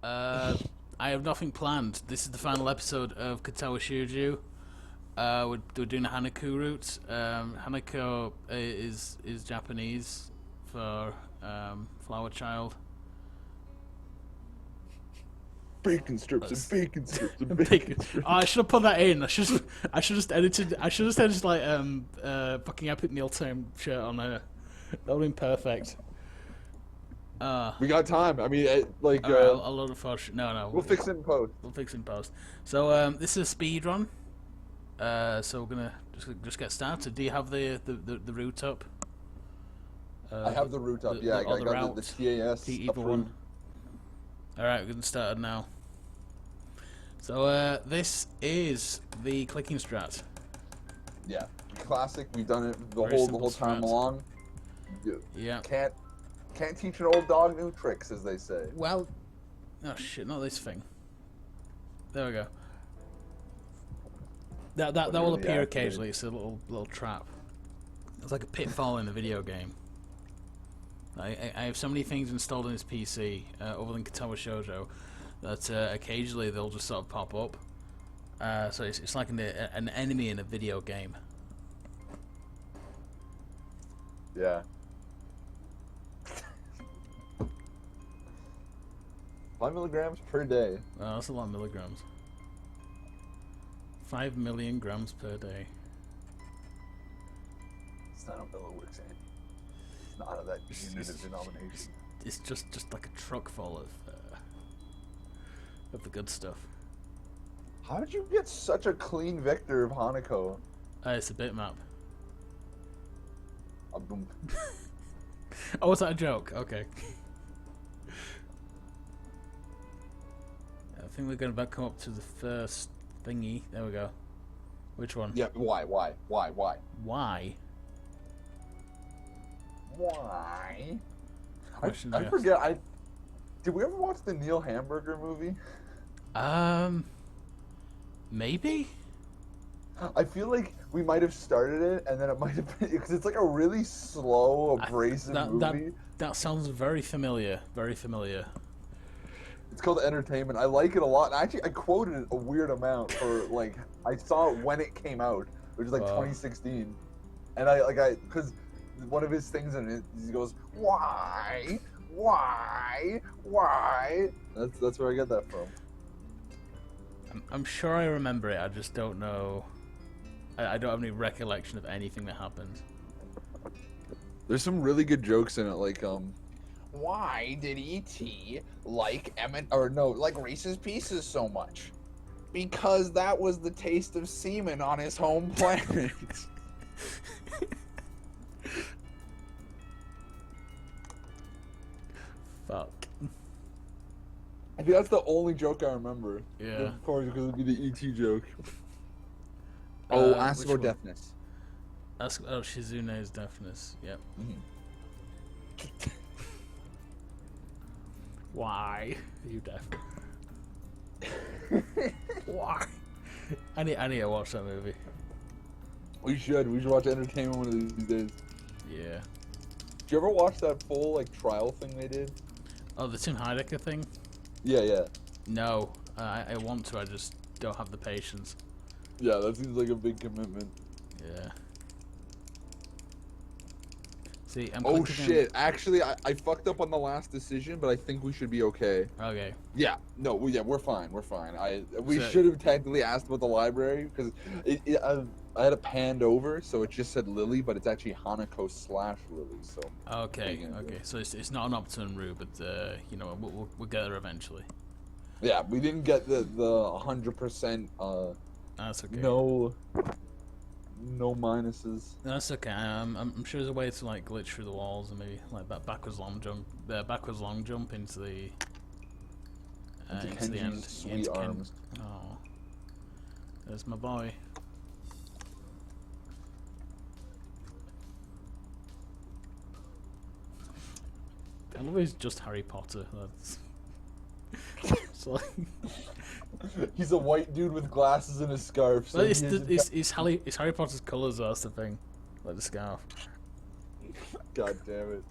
I have nothing planned. This is the final episode of Katawa Shoujo. We're doing a Hanako route. Hanako is Japanese for flower child. Bacon strips That's- and bacon strips and Big- bacon Oh, strips. I should have put that in. I should just edited. I should just edited like fucking epic mealtime shirt on there. That would have been perfect. We got time. I mean, Alright, I'll load it for. No, we'll fix it in post. We'll fix it in post. So this is a speed run. So we're gonna just get started. Do you have the route up? I have the route up. Yeah, I got the route, TAS the either approved. one. All right, we're getting started now. So this is the clicking strat. Yeah, classic. We've done it the Very whole simple time strat. along. Yeah. Can't teach an old dog new tricks, as they say. Well, oh shit, not this thing. There we go. That will really appear activated. occasionally. It's a little trap. It's like a pitfall in a video game. I have so many things installed on this PC, other than Katawa Shoujo, that occasionally they'll just sort of pop up. So it's like an enemy in a video game. Yeah. 5 milligrams per day. Well, that's a lot of milligrams. 5 million grams per day. It's not how Miller works, Andy. It's not how that unit of denomination. It's just like a truck full of the good stuff. How did you get such a clean vector of Hanako? It's a bitmap. Boom. Oh, was that a joke? Okay. I think we're going to come up to the first thingy. There we go. Which one? Yeah, why? Why? Why? Question I asked. forget. Did we ever watch the Neil Hamburger movie? Maybe? I feel like we might have started it, and then it might have been because it's like a really slow, abrasive movie. That sounds very familiar. Very familiar. It's called Entertainment. I like it a lot. And actually, I quoted it a weird amount for like I saw it when it came out, which is like Wow. 2016, and because one of his things in it, he goes, why? That's where I get that from. I'm sure I remember it. I just don't know. I don't have any recollection of anything that happened. There's some really good jokes in it, like why did E.T. like Reese's Pieces so much? Because that was the taste of semen on his home planet. Fuck. I think that's the only joke I remember. Yeah. Of course, because it'd be the E.T. joke. Which one? deafness. Shizune's deafness. Yep. Why are you deaf? Why? I need to watch that movie. We should watch Entertainment one of these days. Yeah. Did you ever watch that full trial thing they did? Oh, the Tim Heidecker thing? Yeah. No, I want to. I just don't have the patience. Yeah, that seems like a big commitment. Yeah. See, I'm Oh clicking shit! Actually, I fucked up on the last decision, but I think we should be okay. Okay. Yeah, no, we're fine. We So- should have technically asked about the library because I had it panned over, so it just said Lily, but it's actually Hanako / Lily. So Okay. Yeah. Okay. So it's not an optimum route, but you know we'll get there eventually. yeah, we didn't get the 100%. That's okay. No minuses. That's okay. I'm sure there's a way to glitch through the walls and maybe that backwards long jump into the into the end. Kenji's sweet into Ken- arms. Oh, there's my boy. I love he's just Harry Potter. That's it's like, He's a white dude with glasses and a scarf. So well, he isn't- it's Harry Potter's colours. That's the thing, like the scarf. God damn it.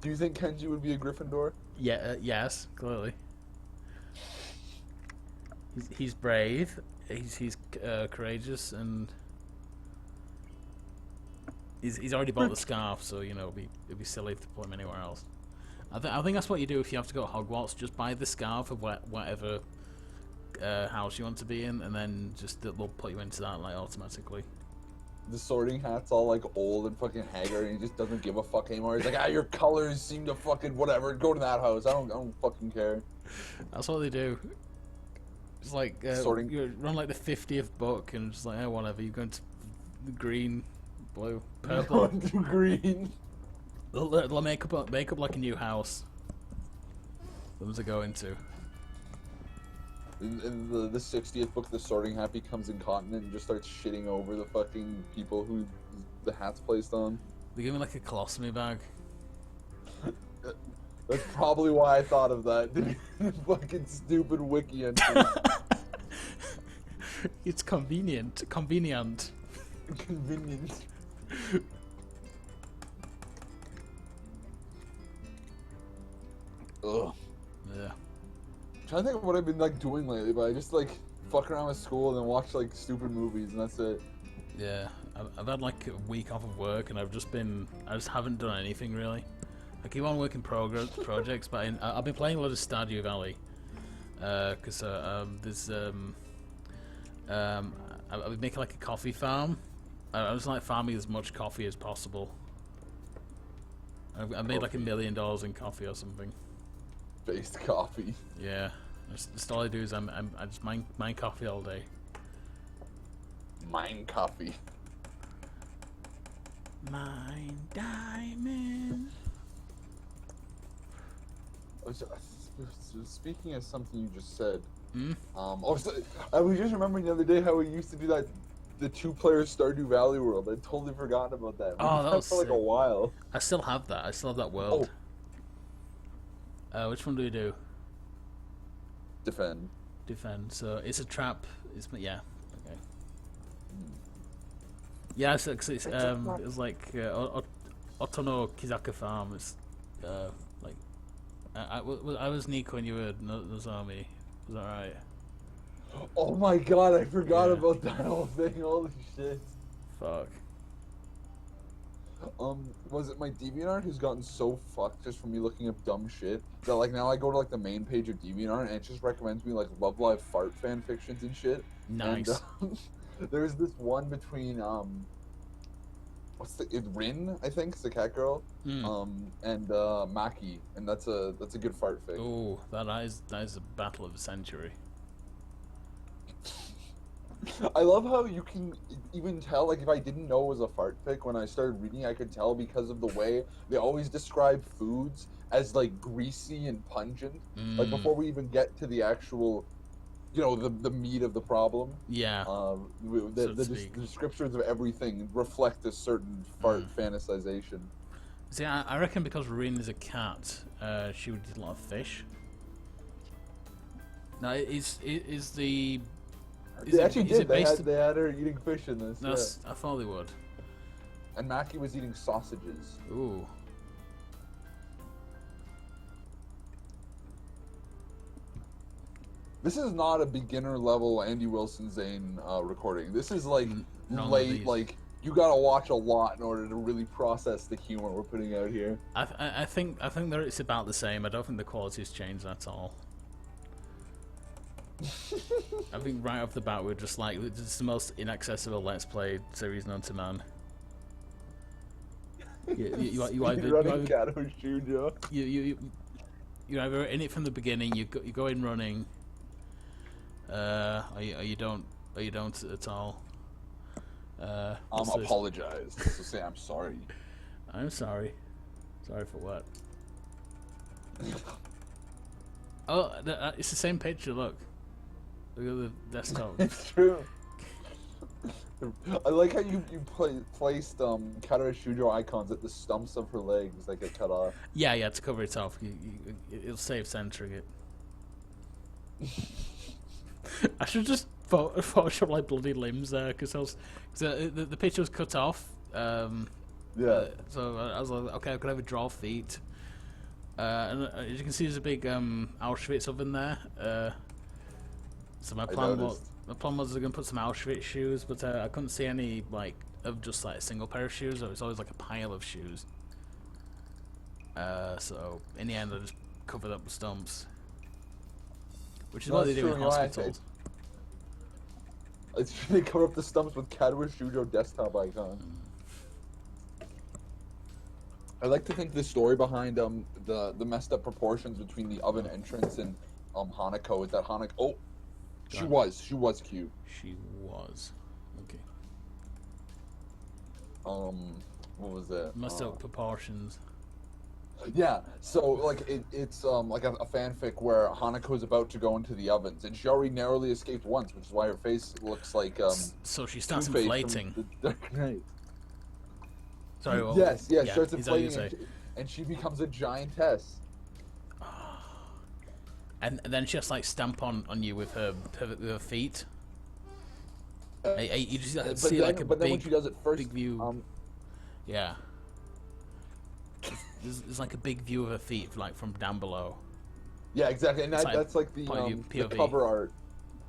Do you think Kenji would be a Gryffindor? Yeah. Yes. Clearly. He's brave. He's courageous, and he's already bought the scarf, so you know it'd be silly to put him anywhere else. I think that's what you do if you have to go to Hogwarts. Just buy the scarf of whatever house you want to be in, and then just they'll put you into that like automatically. The Sorting Hat's all like old and fucking haggard, and he just doesn't give a fuck anymore. He's like, your colors seem to fucking whatever. Go to that house. I don't fucking care. That's what they do. It's like you run like the 50th book, and just like whatever. You go into the green, blue, purple. To green. They'll make up like a new house. Them to go into. In the 60th book, the Sorting Hat becomes incontinent and just starts shitting over the fucking people who the hat's placed on. They give me like a colostomy bag. That's probably why I thought of that. Fucking stupid wiki entry. It's convenient. Convenient. Convenient. Ugh. Yeah. I'm trying to think of what I've been like doing lately, but I just like fuck around with school and then watch like stupid movies, and that's it. Yeah, I've had like a week off of work, and I just haven't done anything really. I keep on working projects, but I've been playing a lot of Stardew Valley, because there's I've been making like a coffee farm. I was like farming as much coffee as possible. I made like $1 million in coffee or something. Based coffee. Yeah, that's all I do is I just mine coffee all day. Mine coffee. Mine diamond. Speaking of something you just said, Hmm? I was just remembering the other day how we used to do that, the 2-player Stardew Valley world. I'd totally forgotten about that. Oh, that was for like a while. I still have that. I still have that world. Which one do we do? Defend. Defend. So it's a trap. Yeah. Okay. Yeah. So it's like Otono Kizaka Farm. It's like I was Nico and you were Nozomi. Was that right? Oh my god, I forgot about that whole thing. Holy shit. Fuck. Was it my DeviantArt who's gotten so fucked just from me looking up dumb shit that like now I go to like the main page of DeviantArt and it just recommends me like Love Live fart fan fictions and shit. Nice. And, there's this one between Rin, I think, it's the cat girl, and Maki, and that's a good fart fic. Oh, that is a battle of the century. I love how you can even tell, like, if I didn't know it was a fart pic, when I started reading, I could tell because of the way they always describe foods as, like, greasy and pungent. Like, before we even get to the actual, you know, the meat of the problem. Yeah. The descriptions of everything reflect a certain fart fantasization. See, I reckon because Rin is a cat, she would eat a lot of fish. No, is the... They actually did. They had her eating fish in this. No, yeah. I thought they would. And Maki was eating sausages. Ooh. This is not a beginner level Andy Wilson Zane recording. This is like late, like you gotta watch a lot in order to really process the humor we're putting out here. I think that it's about the same. I don't think the quality's changed at all. I think right off the bat we're just like, it's the most inaccessible Let's Play series known to man. You either Shoujo. You're either in it from the beginning. You go in running. Or you don't at all. Apologize. So say I'm sorry. I'm sorry. Sorry for what? Oh, it's the same picture. Look at the desktop. It's true. I like how you placed Katawa Shoujo icons at the stumps of her legs that get cut off. Yeah, to cover it off. It'll save centering it. I should just Photoshop like bloody limbs there, because the picture was cut off. Yeah. So I was like, okay, I could have a draw feet. And as you can see, there's a big Auschwitz oven there. So my I plan noticed. was gonna put some Auschwitz shoes, but I couldn't see any like of just like a single pair of shoes. It was always like a pile of shoes. So in the end, I just covered up the stumps, which is No, what they it's do true. in You know, hospitals. it's they cover up the stumps with Katawa Shoujo desktop icon. I like to think the story behind the messed up proportions between the oven entrance and Hanako is that Hanako. Oh, she was cute. She was. Okay. What was it? Messed up proportions. Yeah, so like it's like a fanfic where Hanako's about to go into the ovens, and she already narrowly escaped once, which is why her face looks like So she starts Two-Face inflating. from The Dark Knight. Sorry. Well, Yes, yeah, starts is that what you inflating, say? and she becomes a giantess. And then she has to like stamp on you with her feet. You just But see then, like a but then when big, she does it first, big view. Yeah. There's like a big view of her feet, like from down below. yeah, exactly, and It's like that's like the POV. cover art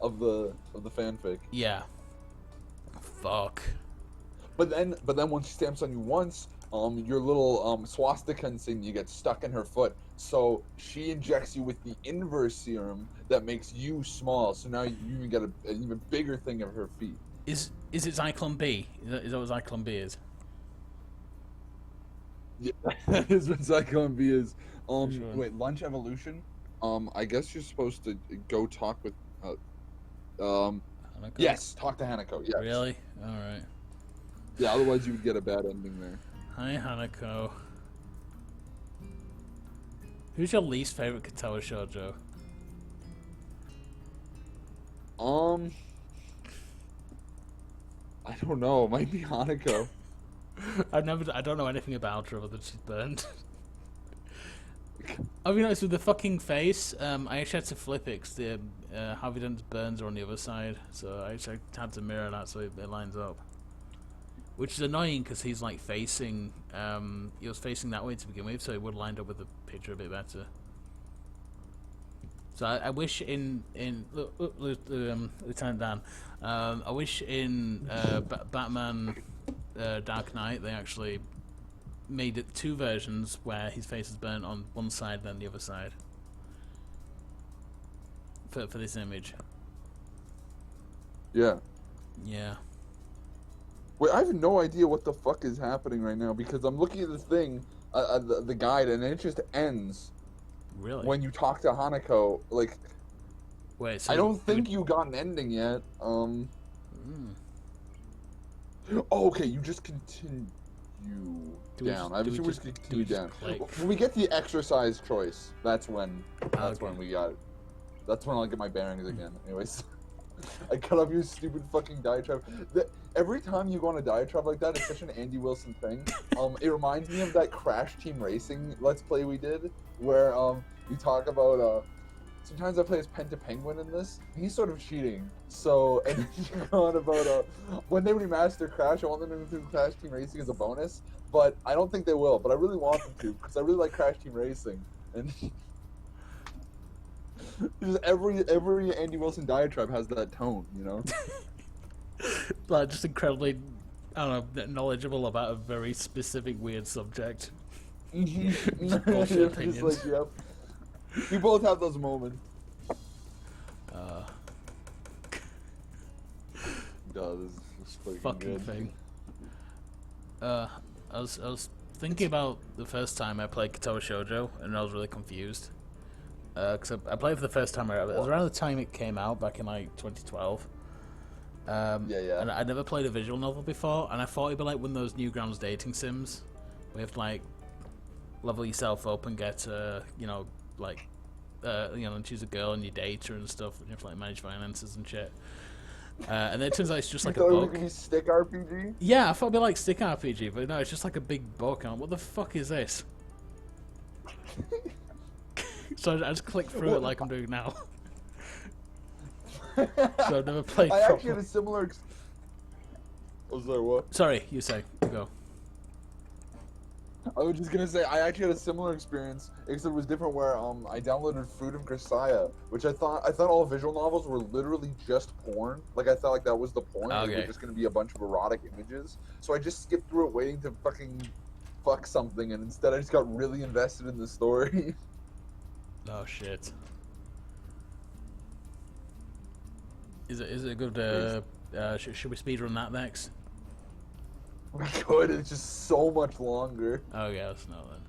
of the fanfic. Yeah. Fuck. But then when she stamps on you once, your little swastika insignia gets stuck in her foot. So she injects you with the inverse serum that makes you small. So now you even get an even bigger thing of her feet. Is it Zyklon B? Is that what Zyklon B is? Yeah, that is what Zyklon B is. For sure. Wait, lunch evolution. I guess you're supposed to go talk with. Hanako? Yes, talk to Hanako. Yes. Really? All right. Yeah, otherwise you would get a bad ending there. Hi, Hanako. Who's your least favorite Katawa shoujo? I don't know. It might be Hanako. I don't know anything about her other than she's burned. I'll be honest with the fucking face. I actually had to flip it because the Harvey Dent's burns are on the other side, so I actually had to mirror that so it lines up. Which is annoying because he's like facing. He was facing that way to begin with, so it would have lined up with the picture a bit better. So I wish in Lieutenant Dan, I wish in Batman Dark Knight they actually made it two versions where his face is burnt on one side then the other side for this image. Yeah. Yeah. Wait, I have no idea what the fuck is happening right now because I'm looking at the thing, the guide, and it just ends. Really? When you talk to Hanako, like. Wait. So I don't think you got an ending yet. Oh, okay. You just continue down. I wish we just continue down. When we get the exercise choice, that's when. That's when we got it. That's when I'll get my bearings again. Anyways. I cut off your stupid fucking diatribe. Every time you go on a diatribe like that, it's such an Andy Wilson thing. It reminds me of that Crash Team Racing Let's Play we did, where we talk about sometimes I play as Penta Penguin in this. He's sort of cheating. So and you go on about when they remaster Crash, I want them to include Crash Team Racing as a bonus, but I don't think they will. But I really want them to because I really like Crash Team Racing and. Just every Andy Wilson diatribe has that tone, you know. Like just incredibly, I don't know, knowledgeable about a very specific weird subject. Just bullshit opinions. Just like, yep. We both have those moments. This is fucking good. thing. I was thinking about the first time I played Katawa Shoujo, and I was really confused. Because I played for the first time. It was around the time it came out, back in like 2012. Yeah. And I never played a visual novel before, and I thought it'd be like one of those Newgrounds dating sims, where you have to like level yourself up and get, and choose a girl and you date her and stuff, and you have to like manage finances and shit. And then it turns out it's just like a book. You thought it would be Stick RPG? Yeah, I thought it'd be like Stick RPG, but no, it's just like a big book. And I'm like, what the fuck is this? So I just click through it like I'm doing now. So I've never played. I actually had a similar. Was there what? Sorry, you say. You go. I was just gonna say I actually had a similar experience, except it was different. Where I downloaded Fruit of Grisaya, which I thought all visual novels were literally just porn. Like I thought like that was the point. Like, Okay. we're just gonna be a bunch of erotic images. So I just skipped through it, waiting to fucking fuck something, and instead I just got really invested in the story. Oh shit. Is it a good? Should we speedrun that next? We could. It's just so much longer. Oh yeah, let's not then.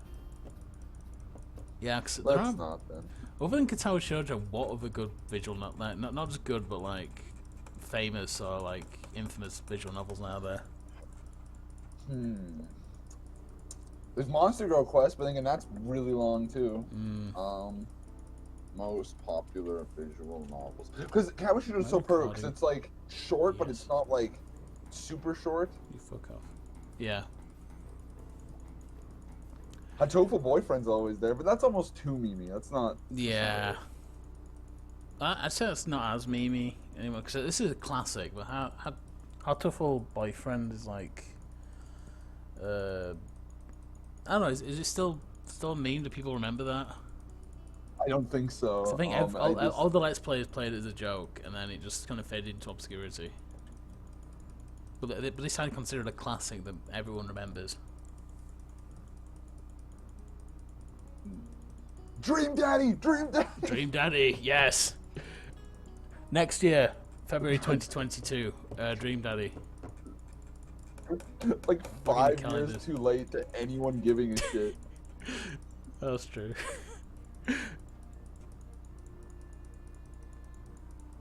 Yeah, cause Let's not then. other than Katawa Shoujo, what other good visual not just good, but like famous or like infamous visual novels now there? There's Monster Girl Quest, but again, that's really long too. Mm. Most popular visual novels. Because Katawa Shoujo is so perfect, because it's like short, but it's not like super short. You fuck off. Yeah. Hatoful Boyfriend's always there, but that's almost too memey. That's not. Yeah. I'd say it's not as memey anymore, because this is a classic, but how Hatoful Boyfriend is like. I don't know. Is it still a meme? Do people remember that? I don't think so. I think all the Let's Players played it as a joke, and then it just kind of faded into obscurity. But this is considered a classic that everyone remembers. Dream Daddy, Dream Daddy, Dream Daddy, yes. Next year, February 2022, Dream Daddy. Like 5 years too late to anyone giving a shit. That's true.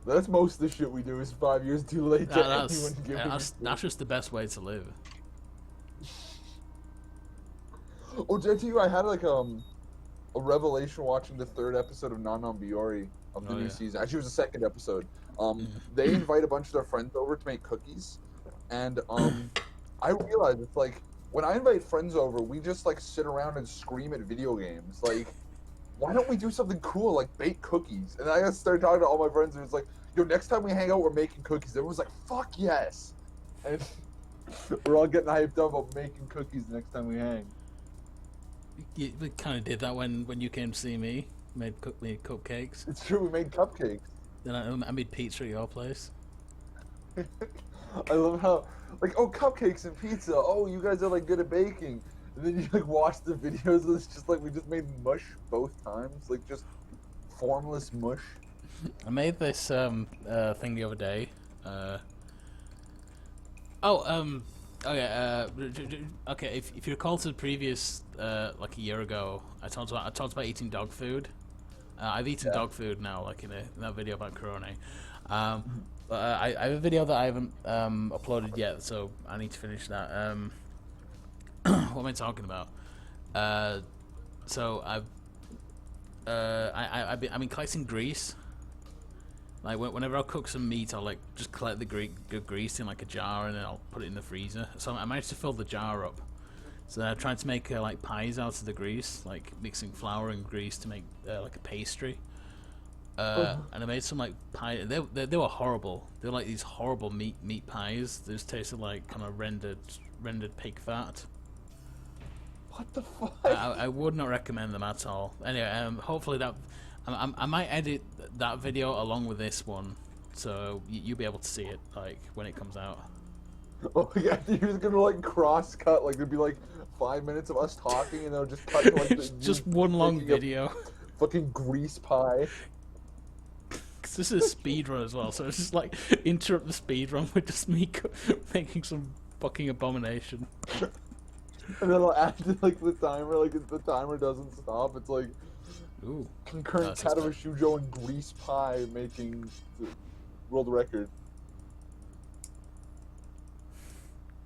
That's most of the shit we do is 5 years too late to anyone giving a shit. That's just the best way to live. Oh, did I tell you I had like a revelation watching the 3rd episode of Non Biori of the new season. Actually, it was the 2nd episode. They invite a bunch of their friends over to make cookies, and I realized it's like when I invite friends over, we just like sit around and scream at video games. Like, why don't we do something cool like bake cookies? And I just started talking to all my friends, and it's like, yo, next time we hang out, we're making cookies. Everyone's like, fuck yes, and we're all getting hyped up about making cookies the next time we hang. We kind of did that when you came to see me. Made cupcakes. It's true, we made cupcakes. Then I made pizza at your place. I love how, like, oh, cupcakes and pizza. Oh, you guys are like good at baking. And then you like watch the videos, and it's just like we just made mush both times, like just formless mush. I made this thing the other day. Okay. If you recall to the previous like a year ago, I talked about eating dog food. I've eaten dog food now, like in that video about Corona. But I have a video that I haven't uploaded yet, so I need to finish that. What am I talking about? So I've been collecting grease. Like whenever I cook some meat, I'll like just collect the grease in like a jar, and then I'll put it in the freezer. So I managed to fill the jar up. So then I tried to make like pies out of the grease, like mixing flour and grease to make like a pastry. And I made some like pie. They were horrible. They were like these horrible meat pies. They just tasted like kind of rendered pig fat. What the fuck? I would not recommend them at all. Anyway, hopefully that I might edit that video along with this one, so you'll be able to see it like when it comes out. Oh yeah, you're just gonna like cross cut, like there'd be like 5 minutes of us talking, and they'll just cut to like just one long video. Fucking grease pie. Cause this is a speedrun as well, so it's just like interrupt the speedrun with just me making some fucking abomination. And then I'll add to, like the timer, like if the timer doesn't stop, it's like ooh, concurrent Katawa Shoujo and grease pie making the world record.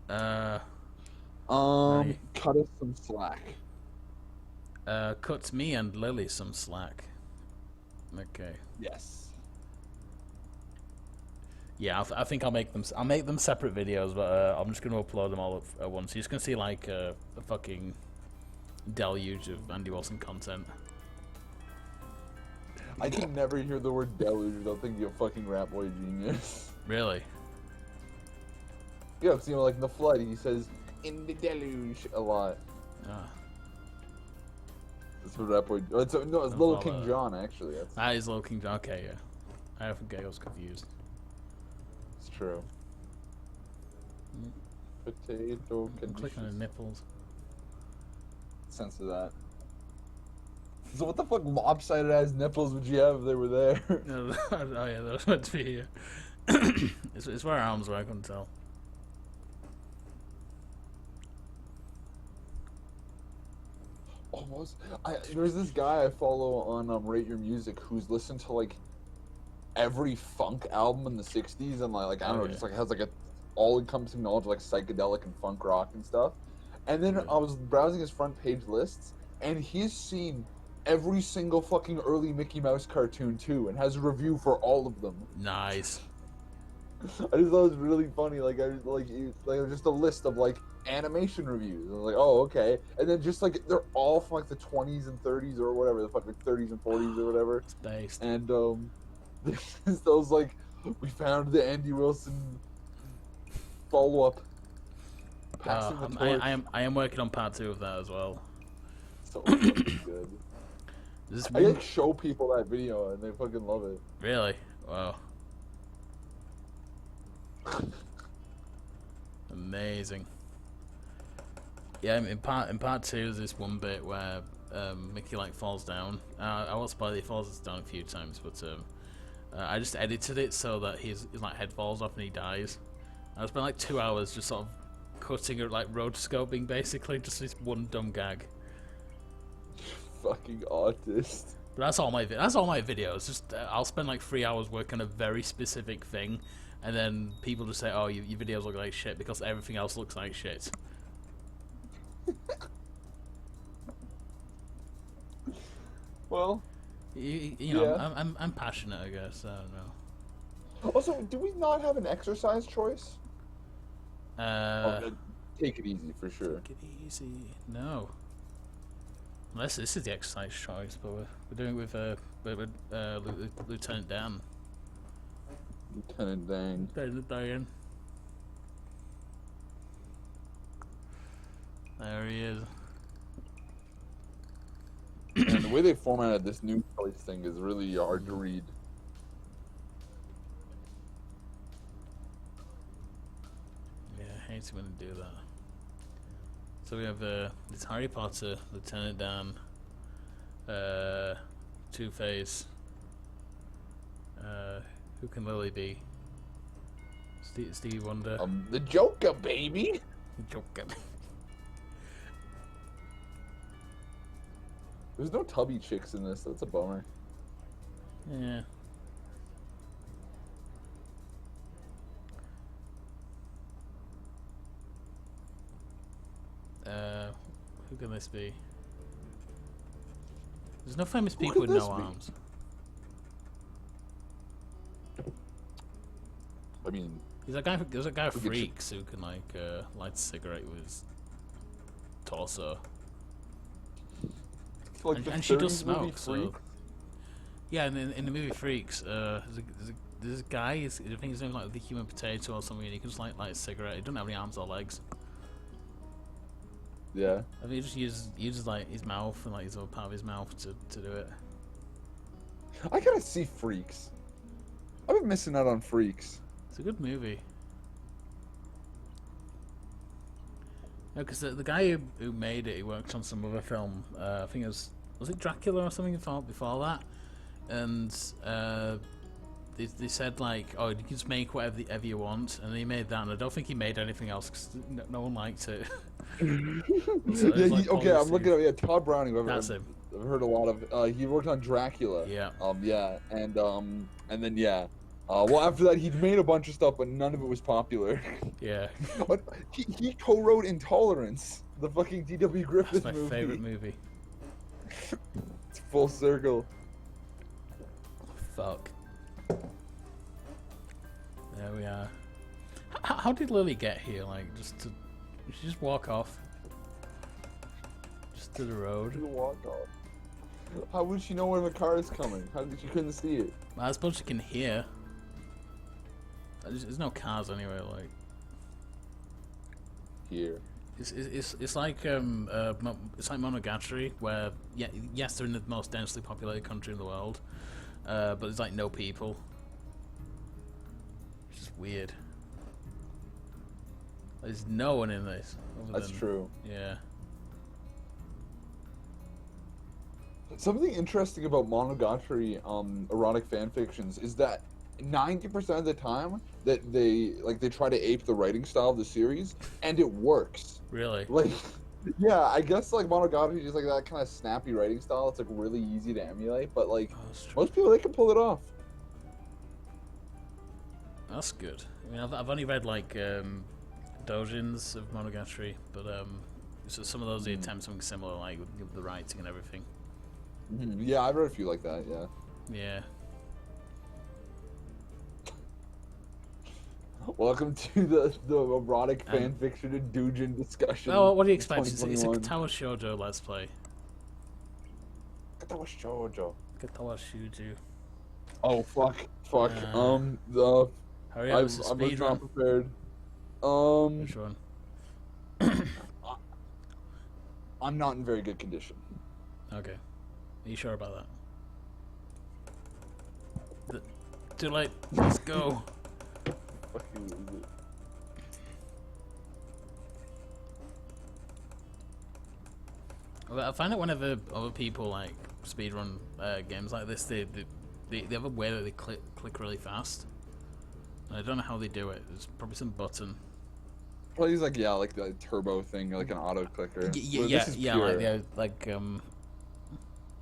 Cut us some slack. Cut me and Lily some slack. Okay. Yes. Yeah, I think I'll make them separate videos, but I'm just gonna upload them all at once. You're just gonna see like a fucking deluge of Andy Wilson content. I can never hear the word deluge without thinking of fucking Rat Boy Genius. Really? Yeah, I've seen him like in The Flood. He says "in the deluge" a lot. Ah, That's what that boy. No, it's Little King John actually. that is Little King John. Okay, yeah. I often get those confused. It's true. Potato I'm clicking on the nipples. Sense of that. So what the fuck lopsided ass nipples would you have if they were there? Oh yeah, those meant to be here. It's where our arms were. I couldn't tell. Almost. There's this guy I follow on Rate Your Music who's listened to like every funk album in the '60s and like I don't know, just like has like a all-encompassing knowledge of like psychedelic and funk rock and stuff. And then I was browsing his front page lists, and he's seen every single fucking early Mickey Mouse cartoon too, and has a review for all of them. Nice. I just thought it was really funny. Like just a list of like animation reviews. I was like, oh okay, and then just like they're all from like the 20s and 30s or whatever, the fucking 30s and 40s or whatever. It's based. And those like we found the Andy Wilson follow up. I am working on part 2 of that as well. So fucking good. I like show people that video and they fucking love it. Really? Wow. Amazing. Yeah, in part 2 there's this one bit where Mickey like falls down. I will spoil it, he falls down a few times, but I just edited it so that his like head falls off and he dies. I spent like 2 hours just sort of cutting it, like rotoscoping basically, just this one dumb gag. Fucking artist. But that's all my videos. Just I'll spend like 3 hours working on a very specific thing, and then people just say, "Oh, your videos look like shit," because everything else looks like shit. Well, you know, yeah. I'm passionate, I guess. I don't know. Also, do we not have an exercise choice? Take it easy for sure. Take it easy. No. Unless this is the exercise choice, but we're doing it with Lieutenant Dan. Lieutenant Dan. Lieutenant Dan. There he is. And the way they formatted this new choice thing is really hard to read. Yeah, I hate when they do that. So we have it's Harry Potter, Lieutenant Dan, Two-Face. Who can Lily be? Stevie Wonder. The Joker, baby. The Joker. There's no tubby chicks in this. That's a bummer. Yeah. Who can this be? There's no famous people with no arms. I mean, there's a guy who freaks who can like light a cigarette with his torso. Like and she does smoke, so yeah. And in the movie Freaks, there's a guy. I think his name's like the Human Potato or something, and he can just light a cigarette. He doesn't have any arms or legs. Yeah. I think he just uses like his mouth and like his other part of his mouth to do it. I gotta see Freaks. I've been missing out on Freaks. It's a good movie. No, because the guy who made it, he worked on some other film. I think it was it Dracula or something before that, and they said like, oh, you can just make whatever you want, and he made that, and I don't think he made anything else because no one liked it. So yeah, like okay, I'm looking at Todd Browning. That's him. I've heard a lot of. He worked on Dracula. Yeah. Yeah, and then yeah. Well, after that, he'd made a bunch of stuff, but none of it was popular. Yeah. But he co-wrote Intolerance, the fucking D.W. Griffith movie. That's my favorite movie. It's full circle. Fuck. There we are. How did Lily get here? Like, did she just walk off? Just to the road? She walk off. How would she know when the car is coming? She couldn't see it? I suppose she can hear. There's no cars anywhere, like. Here. It's like it's like Monogatari, where yes, they're in the most densely populated country in the world, but there's like no people. It's just weird. There's no one in this. That's true. Yeah. Something interesting about Monogatari erotic fan fictions is that 90% of the time that they try to ape the writing style of the series, and it works. Really? Like, yeah, I guess like Monogatari is like that kind of snappy writing style. It's like really easy to emulate, but like most people they can pull it off. That's good. I mean, I've only read like doujins of Monogatari, but so some of those they attempt something similar, like with the writing and everything. Yeah, I've read a few like that. Yeah. Yeah. Welcome to the erotic fanfiction and doujin discussion. Oh, what do you expect? It's a Katawa Shoujo Let's Play. Katawa Shoujo. Katawa Shoujo. Oh fuck. Hurry up, it's a I'm speedrun. not prepared. Which one? I'm not in very good condition. Okay. Are you sure about that? Too late. Let's go. Fucking is it? Well, I find that whenever other people like speedrun games like this, they have a way that they click really fast. And I don't know how they do it. There's probably some button. Well, he's like like the turbo thing, like an auto clicker.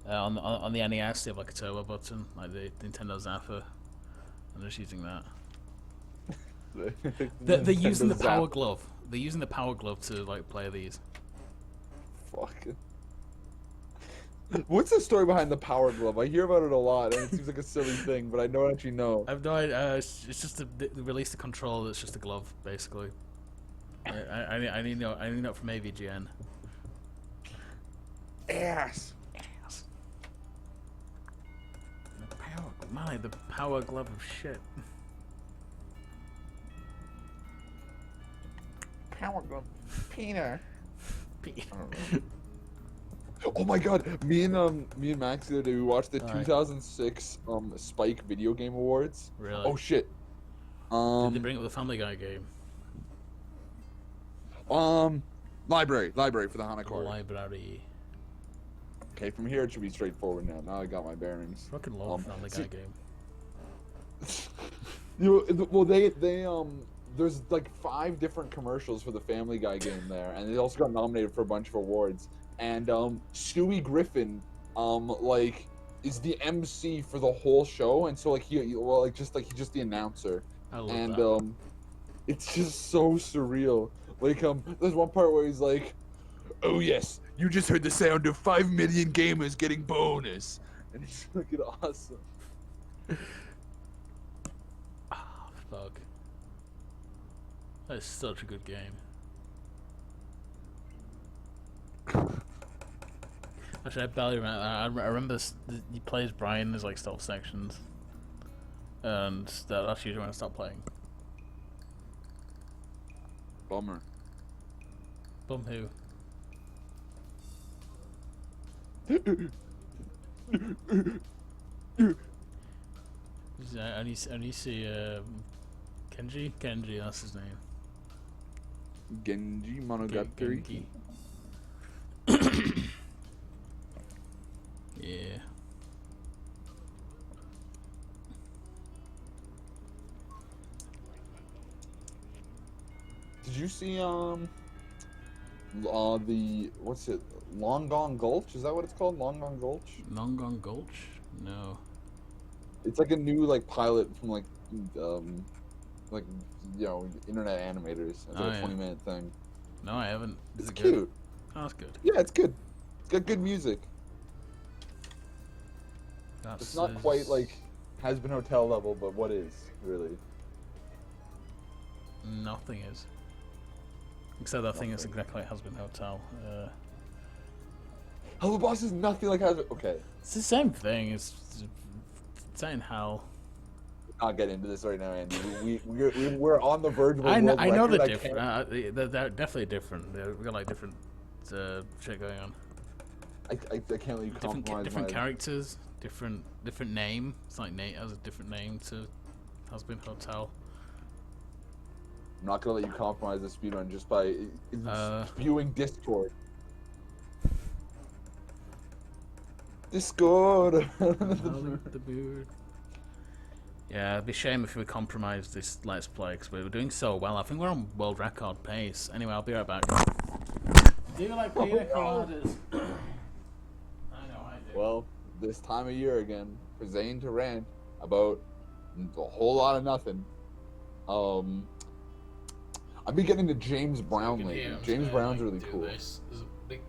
On the NES they have like a turbo button, like the Nintendo Zapper. I'm just using that. They're using the power glove. They're using the power glove to like play these. Fuck. What's the story behind the power glove? I hear about it a lot, and it seems like a silly thing, but I don't actually know. I've no idea. It's just they released a controller that's just a glove, basically. I need to know from AVGN. Ass. The power glove of shit. Power glove. Peter. Oh my god, me and Max the other day we watched the 2006 Spike Video Game Awards. Really? Oh shit. Did they bring up the Family Guy game? Library for the Hanako. Library. Okay, from here it should be straightforward now. Now I got my bearings. Fucking love Family Guy game. Well, they there's like 5 different commercials for the Family Guy game there, and they also got nominated for a bunch of awards. And Stewie Griffin like is the MC for the whole show, and so like he's just the announcer. I love that. It's just so surreal. Like there's one part where he's like, "Oh yes, you just heard the sound of 5 million gamers getting bonus," and it's fucking awesome. Ah, fuck. That is such a good game. Actually, I barely remember. I remember he plays Brian as like stealth sections, and that's usually when I stop playing. Bummer. Bum who? I only see Kenji. Kenji, that's his name. Genji Monogatari. Genki. Yeah. Did you see the what's it? Long Gone Gulch? Is that what it's called? Long Gone Gulch? Long Gone Gulch? No. It's like a new like pilot from like internet animators. It's like a 20-minute thing. No, I haven't. It's cute. Good? Oh, that's good. Yeah, it's good. It's got good music. It's not quite like Has Been Hotel level, but what is really? Nothing is. Except that thing is exactly like Has Been Hotel. Hello Boss is nothing like Has Been. Okay. It's the same thing. It's in hell. not get into this right now, Andy. We're on the verge of a I world know record. they're different. They're definitely different. We've got like different shit going on. I can't let you compromise Different my... characters, different name. It's like Nate has a different name to Husband Hotel. I'm not gonna let you compromise the speedrun just by spewing Discord. Discord. The beard. Yeah, it'd be a shame if we compromised this Let's Play because we were doing so well. I think we're on world record pace. Anyway, I'll be right back. Do you like pina coladas? I know I do. Well, this time of year again, for Zane to rant about a whole lot of nothing. I've been getting to James Brown lately. James Brown's really cool. There's a big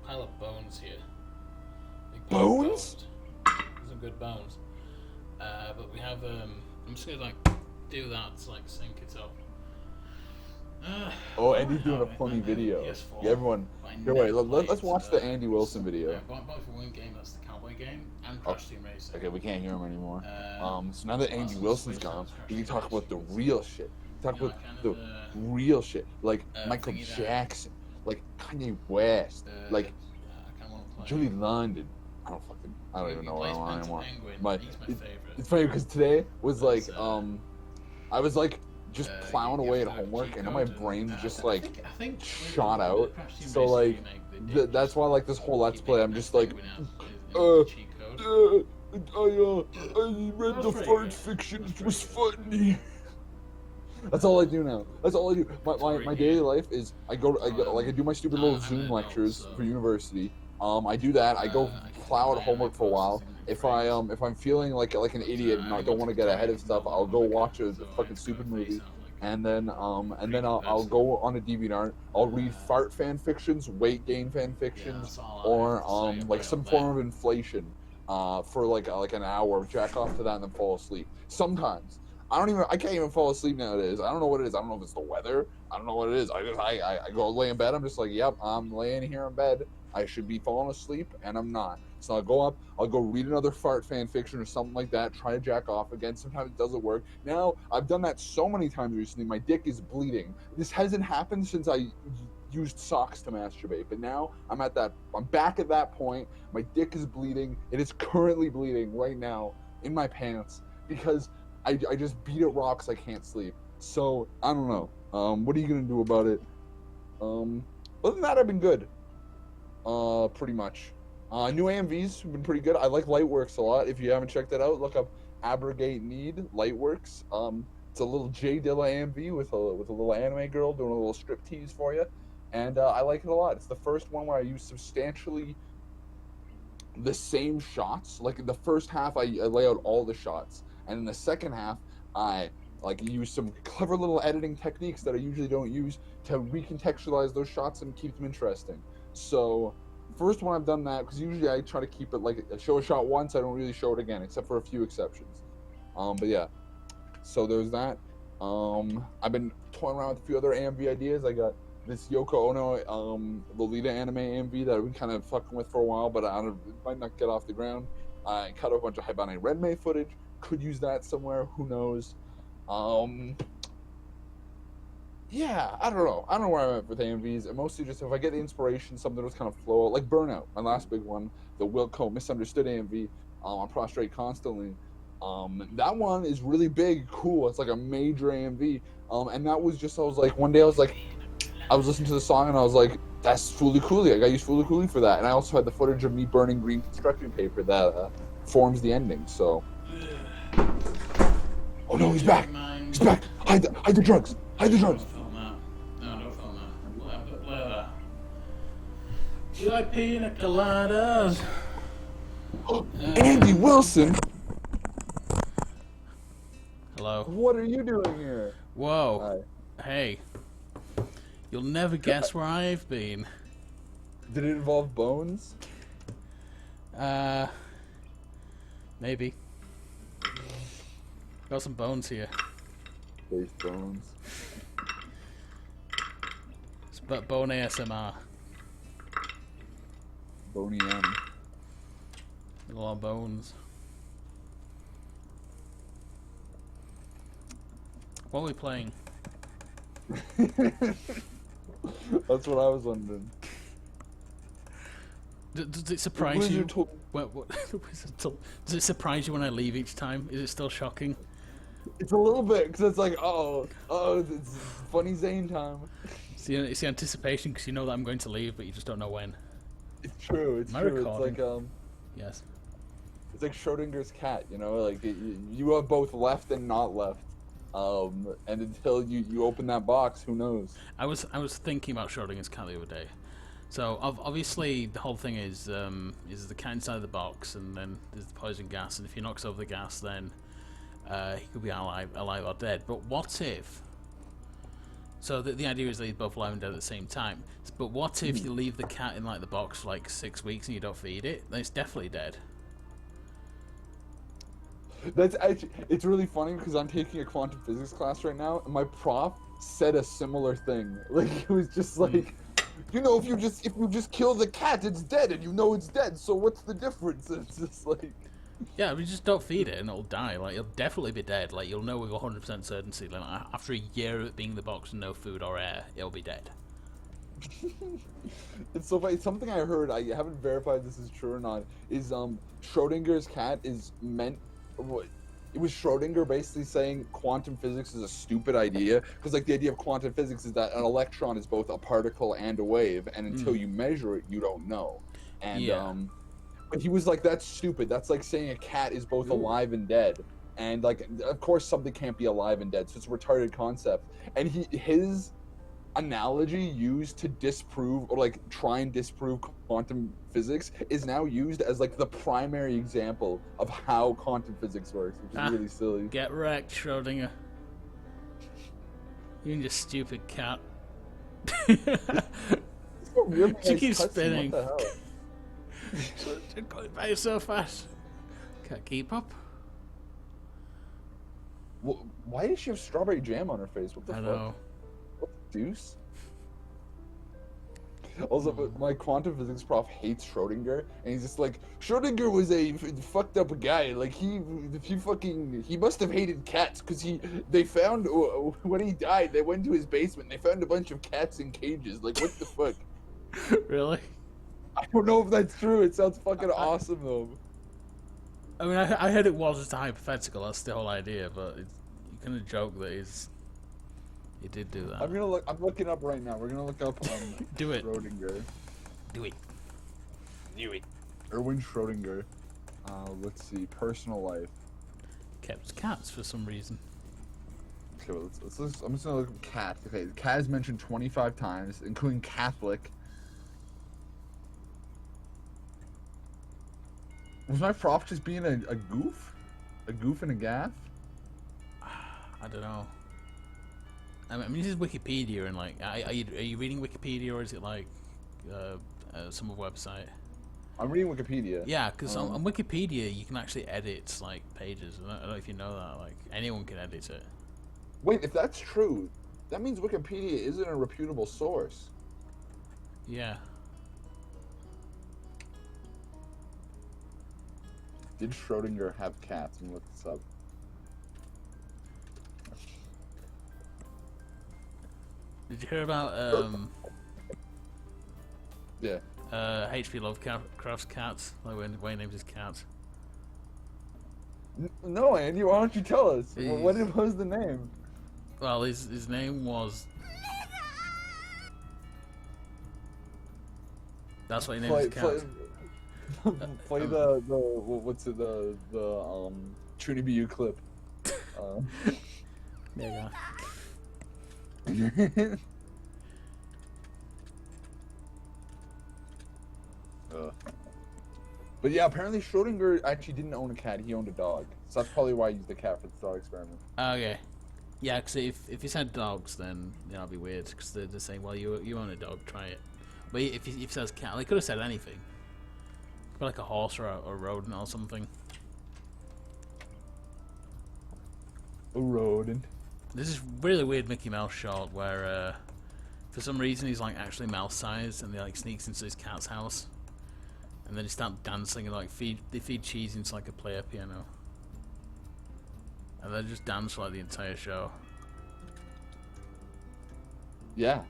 pile of bones here. Bones? Some good bones. But we have I'm just gonna like do that to like sync it up. Oh, Andy's doing a funny video. Yeah, everyone, here, wait, let's watch the Andy Wilson video. Yeah, both for one game, that's the Cowboy game, and Crash Team Racing. Okay, we can't hear him anymore. So now that Andy Wilson's gone, we can talk about the real shit. Talk about the real shit, like Michael Jackson, like Kanye West, like Julie London. I don't even know what I want anymore. It's funny because today was like, I was like just plowing away at homework, and then my brain just like shot out. So like, that's why like this whole Let's Play, I'm just like, I read the fart fiction. It was funny. That's all I do now. That's all I do. My daily life is I do my stupid little Zoom lectures for university. I do that. I go plow at homework for a while. If I'm feeling like an idiot and I don't want to get ahead of stuff, I'll go watch a fucking stupid movie, and then I'll go on a DeviantArt. I'll read fart fan fictions, weight gain fan fictions, or like some form of inflation, for like an hour, jack off to that, and then fall asleep. Sometimes. I can't even fall asleep nowadays. I don't know what it is. I don't know if it's the weather. I don't know what it is. I go lay in bed. I'm just like, yep, I'm laying here in bed. I should be falling asleep, and I'm not. So I'll go up, I'll go read another fart fan fiction or something like that, try to jack off again. Sometimes it doesn't work. Now, I've done that so many times recently, my dick is bleeding. This hasn't happened since I used socks to masturbate, but now I'm back at that point. My dick is bleeding. It is currently bleeding right now in my pants because I just beat at rocks. I can't sleep. So, I don't know. What are you going to do about it? Other than that, I've been good. Pretty much. New AMVs have been pretty good. I like Lightworks a lot. If you haven't checked it out, look up Abrogate Need Lightworks. It's a little J Dilla AMV with a little anime girl doing a little striptease for you, and I like it a lot. It's the first one where I use substantially the same shots. Like in the first half, I lay out all the shots, and in the second half, I use some clever little editing techniques that I usually don't use to recontextualize those shots and keep them interesting. So, first one I've done that because usually I try to keep it like I show a shot once, I don't really show it again, except for a few exceptions. But yeah, so there's that. I've been toying around with a few other AMV ideas. I got this Yoko Ono Lolita anime AMV that I've been kind of fucking with for a while, but it might not get off the ground. I cut a bunch of Hibane Renmei footage. Could use that somewhere. Who knows? Yeah, I don't know. I don't know where I'm at with AMVs. And mostly just if I get the inspiration, something that's kind of flow out. Like Burnout, my last big one, the Wilco Misunderstood AMV on Prostrate Constantly. That one is really big, cool. It's like a major AMV. And that was just, one day I was listening to the song and I was like, that's Fooly Cooly. I gotta use Fooly Cooly for that. And I also had the footage of me burning green construction paper that forms the ending, so. Oh no, he's back! He's back! Hide the drugs! Hide the drugs! No, whatever. Do you like pina coladas? Andy Wilson! Hello. What are you doing here? Whoa. Hi. Hey. You'll never guess where I've been. Did it involve bones? Maybe. Got some bones here. There's bones. It's bone ASMR. Boney M. A lot of bones. What are we playing? That's what I was wondering. Does it surprise you? Does it surprise you when I leave each time? Is it still shocking? It's a little bit, because it's like, it's funny Zane time. It's the anticipation, because you know that I'm going to leave, but you just don't know when. It's true. It's Am I true. recording? It's like Yes. it's like Schrodinger's cat. You know, like you have both left and not left. And until you open that box, who knows? I was thinking about Schrodinger's cat the other day. So obviously the whole thing is the cat inside the box, and then there's the poison gas, and if he knocks over the gas, then he could be alive or dead. But what if? So the idea is that he's both alive and dead at the same time. But what if you leave the cat in like the box for like 6 weeks and you don't feed it? Then it's definitely dead. That's actually, it's really funny because I'm taking a quantum physics class right now, and my prof said a similar thing. Like, it was just like, you know, if you just kill the cat, it's dead, and you know it's dead. So what's the difference? It's just like, yeah, we just don't feed it and it'll die. Like, it'll definitely be dead. Like, you'll know with 100% certainty. Like, after a year of it being in the box and no food or air, it'll be dead. it's so funny. Something I heard, I haven't verified this is true or not, is Schrodinger's cat is meant. It was Schrodinger basically saying quantum physics is a stupid idea, because like the idea of quantum physics is that an electron is both a particle and a wave, and until you measure it, you don't know. And but he was like, that's stupid. That's like saying a cat is both alive and dead. And like, of course something can't be alive and dead, so it's a retarded concept. And his analogy used to disprove or like try and disprove quantum physics is now used as like the primary example of how quantum physics works, which is really silly. Get wrecked, Schrodinger. You and your stupid cat. She keeps spinning. What the hell? She's going by so fast. Can't keep up. Well, why does she have strawberry jam on her face? What the fuck? Know. What the deuce? Also, but my quantum physics prof hates Schrodinger, and he's just like, Schrodinger was a fucked up guy. Like he must have hated cats, because they found when he died, they went to his basement, and they found a bunch of cats in cages. Like, what the fuck? Really? I don't know if that's true. It sounds fucking awesome though. I mean, I heard it was just a hypothetical. That's the whole idea, but you kind of joke that he did do that. I'm looking up right now. We're gonna look up Do it. Schrodinger. Do it. Erwin Schrodinger. Let's see. Personal life. Kept cats for some reason. Okay, well, I'm just gonna look up cat. Okay, cat is mentioned 25 times, including Catholic. Was my prof just being a goof? A goof and a gaff? I don't know. I mean, this is Wikipedia, and like, are you reading Wikipedia, or is it like some website? I'm reading Wikipedia. Yeah, because on Wikipedia you can actually edit like pages. I don't know if you know that. Like, anyone can edit it. Wait, if that's true, that means Wikipedia isn't a reputable source. Yeah. Did Schrodinger have cats? Let me look this up. Did you hear about Yeah. H.P. Lovecraft's cats? Like when he names his cats. No, Andy. Why don't you tell us? What was the name? Well, his name was. That's what he named his cat. Play the what's it the Trini BU clip. There you go. But yeah, apparently Schrodinger actually didn't own a cat. He owned a dog. So that's probably why he used the cat for the thought experiment. Okay. Yeah, because if he's had dogs, then that'll be weird. Because they're saying, well, you own a dog, try it. But if he says cat, they could have said anything. Like a horse or a rodent or something. A rodent. This is really weird Mickey Mouse short where for some reason he's like actually mouse sized, and he like sneaks into his cat's house, and then he starts dancing and like they feed cheese into like a player piano, and they just dance for like the entire show. Yeah.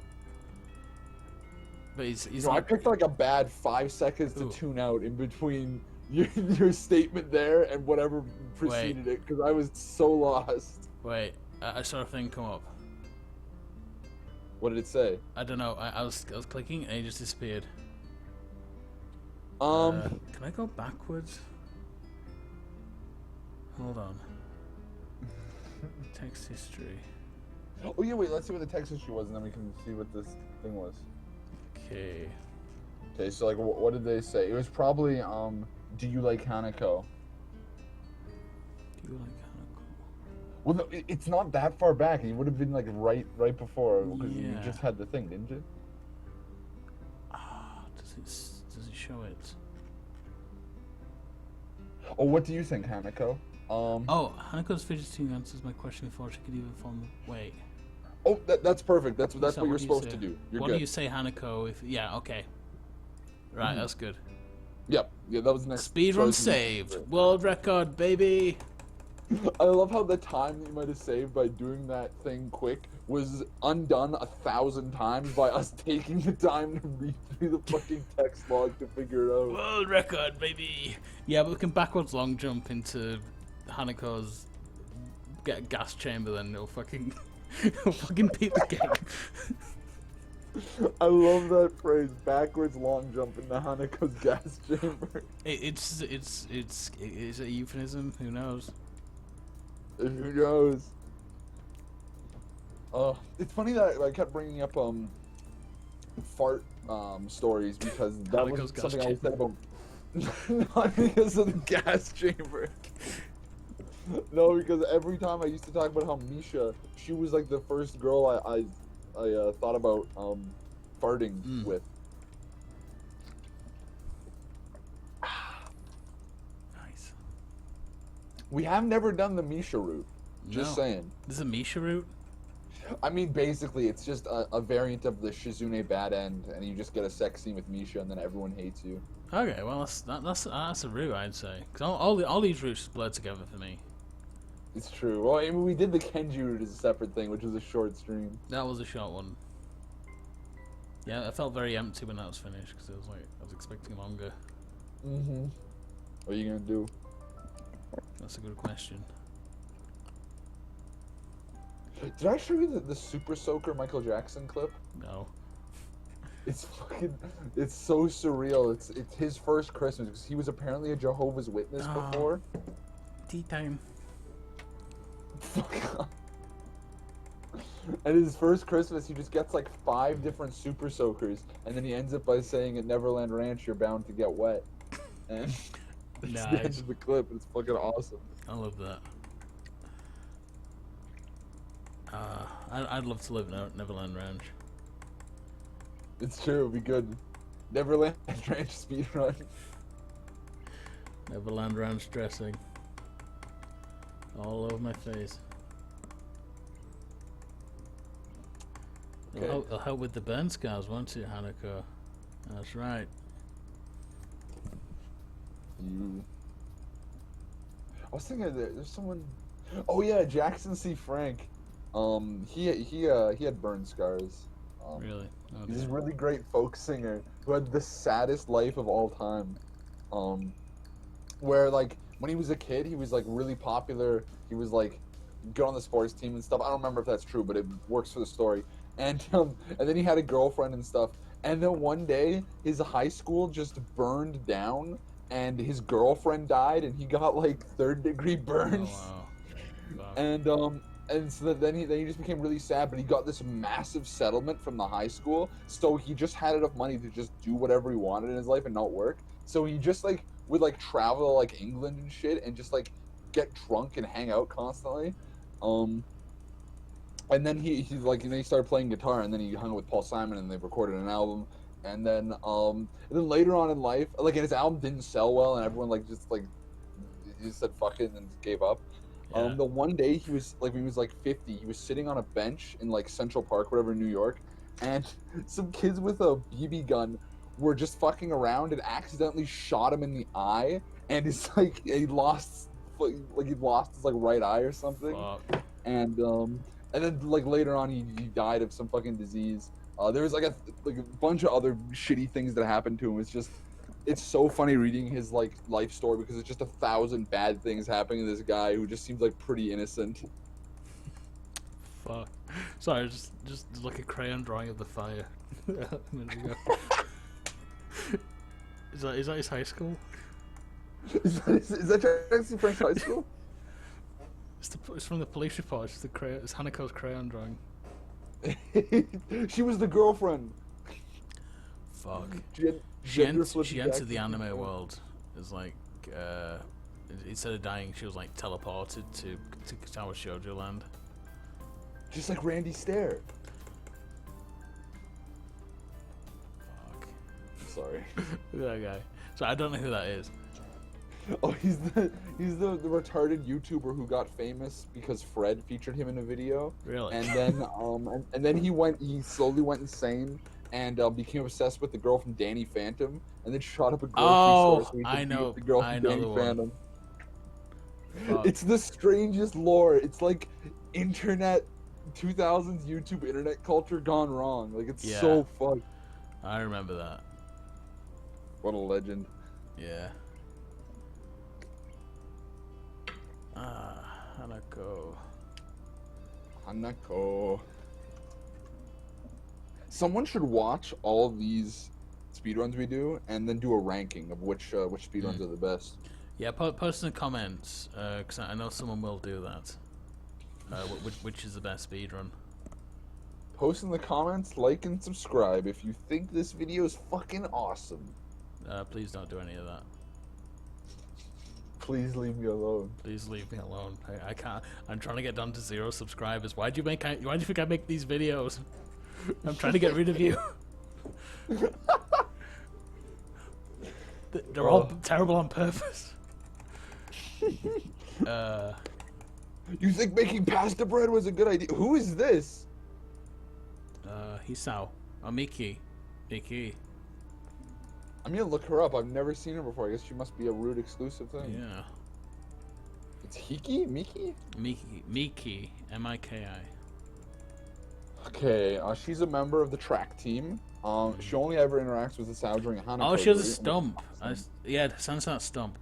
But he's You know, I picked like a bad 5 seconds to Ooh. tune out in between your statement there and whatever preceded it, because I was so lost. Wait, I saw a thing come up. What did it say? I don't know. I was clicking and it just disappeared. Um, Can I go backwards? Hold on. Text history. oh yeah, wait, let's see what the text issue was, and then we can see what this thing was. Okay. Okay, so like, what did they say? It was probably, do you like Hanako? Do you like Hanako? Well, no, it's not that far back. It would have been like right before, because you Yeah. just had the thing, didn't you? Ah, does it show it? Oh, what do you think, Hanako? Oh, Hanako's fidgeting answers my question before she could even form the... Wait. Oh, that's perfect. That's So what you're do you supposed say? to do. You're What good. do you say, Hanako? If yeah, okay. Right, that's good. Yep. Yeah, that was the next. Speedrun choice. saved. World record, baby. I love how the time that you might have saved by doing that thing quick was undone 1,000 times by us taking the time to read through the fucking text log to figure it out. World record, baby. Yeah, but we can backwards long jump into Hanako's gas chamber, then it'll fucking it'll fucking beat the game. I love that phrase, backwards long jump into Hanako's gas chamber. It's a euphemism. Who knows? Who knows? It's funny that I kept bringing up fart stories because that was Hanako's gas something I said chamber. about not because of the gas chamber. No, because every time I used to talk about how Misha, she was like the first girl I thought about farting with. Nice. We have never done the Misha route. Just No. saying. This is a Misha route. I mean, basically, it's just a variant of the Shizune bad end, and you just get a sex scene with Misha, and then everyone hates you. Okay, well that's a route, I'd say. Cause all these routes blur together for me. It's true. Well, I mean, we did the Kenji route as a separate thing, which was a short stream. That was a short one. Yeah, I felt very empty when that was finished because it was like I was expecting longer. Mm-hmm. What are you gonna do? That's a good question. Did I show you the Super Soaker Michael Jackson clip? No. It's it's so surreal. It's his first Christmas because he was apparently a Jehovah's Witness Oh. before. Tea time. And his first Christmas, he just gets like 5 different Super Soakers, and then he ends up by saying, "At Neverland Ranch, you're bound to get wet." And that's the end Nice. of the clip. It's fucking awesome. I love that. I'd love to live in Neverland Ranch. It's true. It'd be good. Neverland Ranch speedrun. Neverland Ranch dressing. All over my face. Okay. It'll help with the burn scars, won't it, Hanako? That's right. I was thinking there's someone. Oh yeah, Jackson C. Frank. He had burn scars. Really? Oh, He's a dear. really great folk singer who had the saddest life of all time. Where like when he was a kid, he was like really popular. He was like good on the sports team and stuff. I don't remember if that's true, but it works for the story. And then he had a girlfriend and stuff. And then one day, his high school just burned down, and his girlfriend died, and he got like 3rd-degree burns. Oh, wow. Fuck. And so then he just became really sad, but he got this massive settlement from the high school, so he just had enough money to just do whatever he wanted in his life and not work. So he just like would like travel to like England and shit, and just like get drunk and hang out constantly. And then he started playing guitar, and then he hung out with Paul Simon, and they recorded an album. And then later on in life, like, and his album didn't sell well, and everyone like just said fuck it and gave up. Yeah. The one day he was like, when he was like 50, he was sitting on a bench in like Central Park, whatever, in New York, and some kids with a BB gun were just fucking around and accidentally shot him in the eye, and he's like he lost his like right eye or something. Fuck. And and then like later on he died of some fucking disease. There was like a bunch of other shitty things that happened to him. It's so funny reading his like life story because it's just 1,000 bad things happening to this guy who just seems like pretty innocent. Fuck. Sorry, just like a crayon drawing of the fire. A minute ago. Is that his high school? Is that Jackson French High School? It's from the police report. It's Hanako's crayon drawing. She was the girlfriend. Fuck. She entered the anime world as like instead of dying, she was like teleported to Katawa Shoujo land. Just like Randy Stair. Fuck. Sorry. That guy. So I don't know who that is. Oh, he's the retarded YouTuber who got famous because Fred featured him in a video. Really? And then and then he slowly went insane and became obsessed with the girl from Danny Phantom and then shot up a grocery store so he could I know. the girl from I know Danny the one. Phantom. Fuck. It's the strangest lore. It's like internet 2000s YouTube internet culture gone wrong. Like it's so fucked. I remember that. What a legend. Yeah. Hanako. Hanako. Someone should watch all these speedruns we do and then do a ranking of which speedruns are the best. Yeah, post in the comments, because I know someone will do that. Which is the best speedrun? Post in the comments, like and subscribe if you think this video is fucking awesome. Please don't do any of that. Please leave me alone. Please leave me alone. I can't. I'm trying to get down to 0 subscribers. Why do you think I make these videos? I'm trying to get rid of you. They're all terrible on purpose. You think making pasta bread was a good idea? Who is this? Hisao. Oh, Miki. Miki. I'm gonna look her up. I've never seen her before. I guess she must be a Root exclusive thing. Yeah. It's Hiki? Miki? Miki. M-I-K-I. Okay, she's a member of the track team. She only ever interacts with the Sao during Hanako. Oh, she has a stump. Yeah, sounds that stump.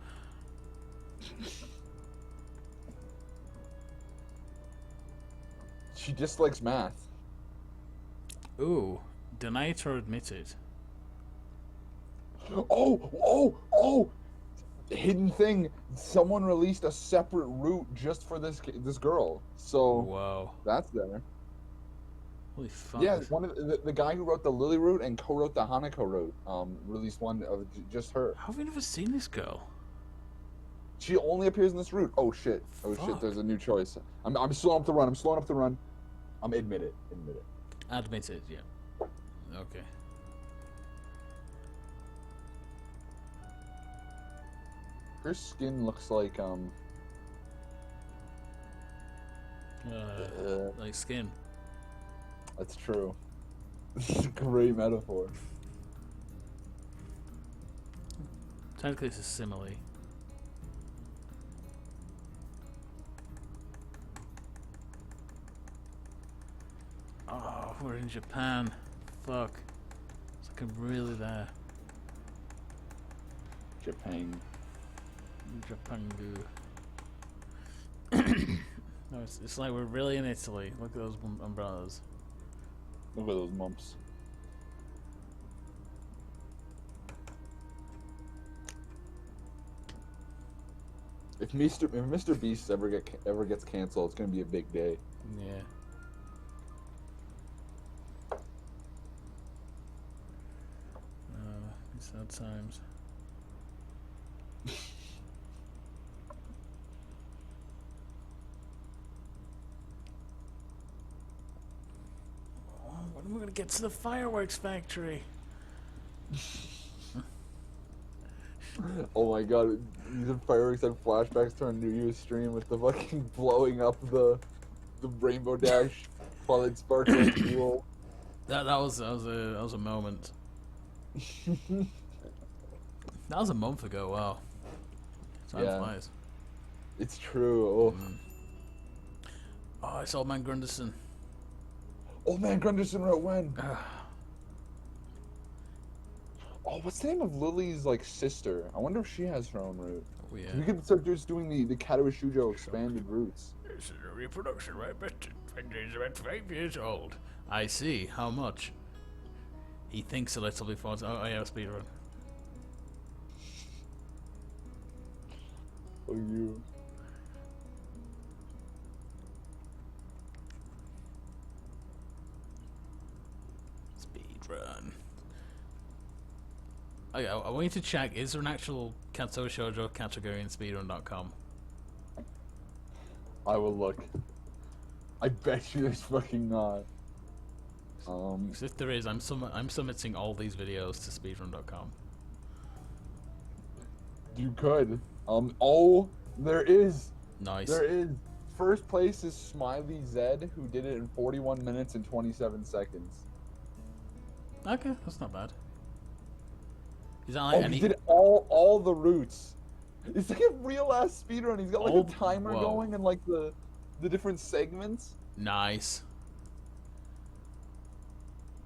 She dislikes math. Ooh, deny it or admit it. Oh! Hidden thing. Someone released a separate route just for this girl. So whoa, that's there. Holy fuck. Yeah, one of the guy who wrote the Lily route and co-wrote the Hanako route released one of just her. How have we never seen this girl? She only appears in this route. Oh shit! Oh shit! There's a new choice. I'm slowing up the run. Admit it. Admit it. Yeah. Okay. Her skin looks like like skin. That's true. This is a great metaphor. Technically, it's a simile. Oh, we're in Japan. Fuck. It's like I'm really there. Japan. Japangu. No, it's like we're really in Italy. Look at those umbrellas. Look at those mumps. If Mr. Beast ever gets canceled, it's gonna be a big day. Yeah. Sad times. When are we gonna get to the fireworks factory? Oh my god, these fireworks had flashbacks to our New Year's stream with the fucking blowing up the Rainbow Dash while it sparkles cool. That was a moment. That was a month ago. Wow. Time flies. It's true. Oh, it's Old Man Grunderson. Old Man Grunderson wrote when? Oh, what's the name of Lily's like sister? I wonder if she has her own route. Oh, yeah. We could start just doing the Katawa Shoujo expanded routes. This is a reproduction, right? But when he's about 5 years old. I see. How much? He thinks a little before. Oh, yeah, speedrun. Oh, you. Speedrun. Okay, I want you to check. Is there an actual Katawa Shoujo category in speedrun.com? I will look. I bet you there's fucking not. Because if there is, I'm submitting all these videos to speedrun.com. You could. Oh, there is. Nice. There is. First place is Smiley Zed, who did it in 41 minutes and 27 seconds. Okay, that's not bad. Is that Oh, like he did all the routes. It's like a real ass speedrun. He's got like a timer whoa. going and like the different segments. Nice.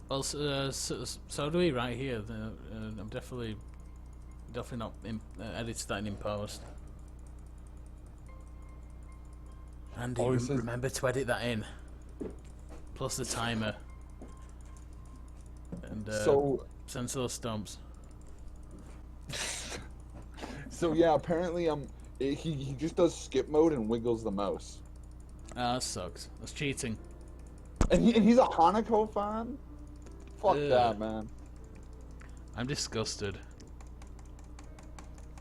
Well, so do we right here. I'm definitely not edited that in post. Andy, remember to edit that in. Plus the timer. And censor those stumps. So yeah, apparently he just does skip mode and wiggles the mouse. That sucks. That's cheating. And he's a Hanako fan? Fuck that, man. I'm disgusted.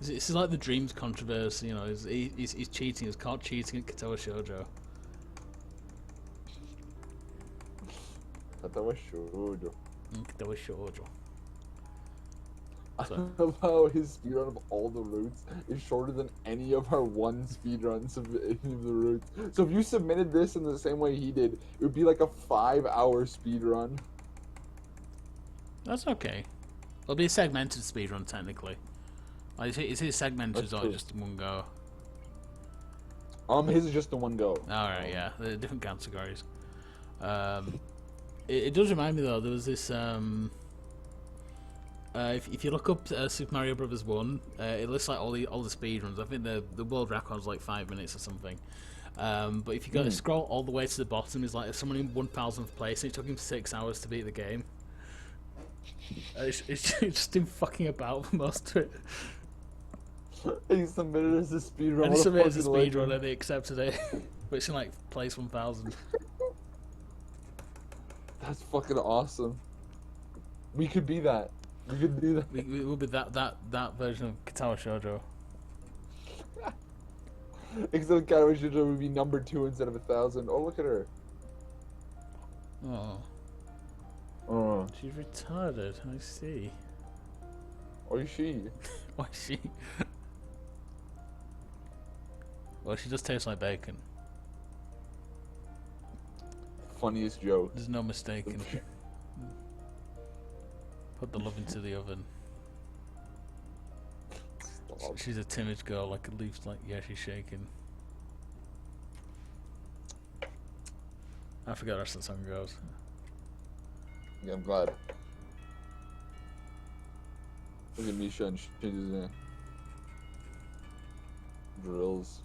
This is like the Dreams controversy, you know. He's cheating. He's caught cheating at Katawa Shoujo. Katawa Shoujo. Katawa Shoujo. I love how his speedrun of all the routes is shorter than any of our one speedruns of any of the routes. So if you submitted this in the same way he did, it would be like a 5-hour speedrun. That's okay. It'll be a segmented speedrun, technically. Like, is his segmented or just in one go? His is just the one go. Alright, yeah. They're different categories. It does remind me, though, there was this... if you look up Super Mario Brothers 1, it lists like all the speedruns. I think the world record's like 5 minutes or something. But if you go scroll all the way to the bottom, it's like someone in 1000th place, and it took him 6 hours to beat the game. It's just him fucking about for most of it. He submitted as a speedrun. And he submitted as a speedrun and they accepted it. But it's in like place 1000. That's fucking awesome. We could be that. We could do that. We will be that version of Katawa Shoujo. Except Katawa Shoujo would be number 2 instead of 1000. Oh, look at her. Oh. Oh. She's retarded, I see. Or is she? Why is she? Well, she does taste like bacon. Funniest joke. There's no mistaking. Put the love into the oven. Stop. She's a timid girl, like at least, like, yeah, she's shaking. I forgot the rest of the song goes. Yeah, I'm glad. Look at Misha and she changes in. Drills.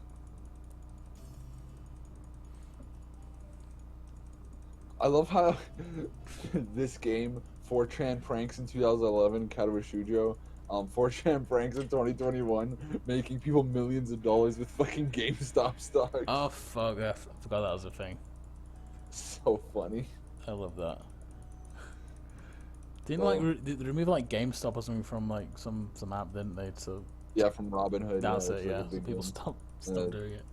I love how this game, 4chan pranks in 2011, Katawa Shoujo, 4chan pranks in 2021, making people millions of dollars with fucking GameStop stocks. Oh fuck, I forgot that was a thing. So funny. I love that. Didn't they remove like GameStop or something from like some app, didn't they? So yeah, from Robinhood. that's yeah, it. Yeah, so people stop doing it.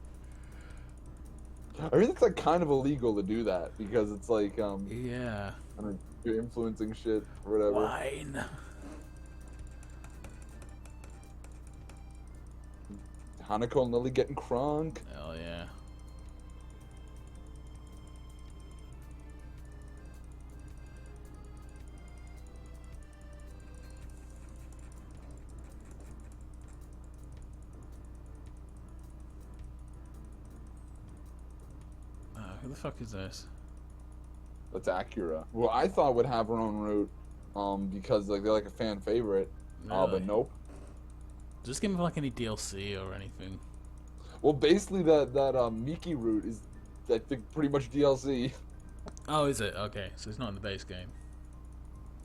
I think it's like kind of illegal to do that because it's like yeah, I mean, you're influencing shit or whatever. wine. Hanako and Lily getting crunk. Hell yeah. Who the fuck is this? That's Acura. Well, I thought would have her own route, because like they're like a fan favorite. Really? But nope. Just give him like any DLC or anything. Well, basically that Miki route is, I think, pretty much DLC. Oh, is it? Okay, so it's not in the base game.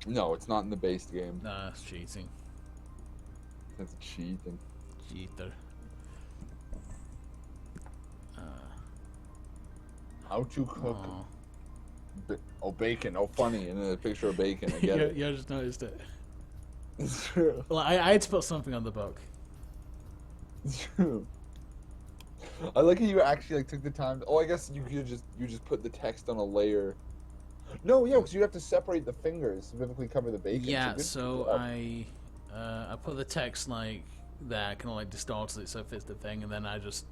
No, it's not in the base game. Nah, that's cheating. That's cheating. Cheater. How to cook? Oh. Bacon. Oh, funny. And then a picture of bacon. I get it. Yeah, I just noticed it. It's true. Well, I had to put something on the book. It's true. I like how you actually like took the time. Oh, I guess you could just put the text on a layer. No, yeah, because you have to separate the fingers, specifically cover the bacon. Yeah, so I put the text like there, kind of like distorted it so it fits the thing, and then I just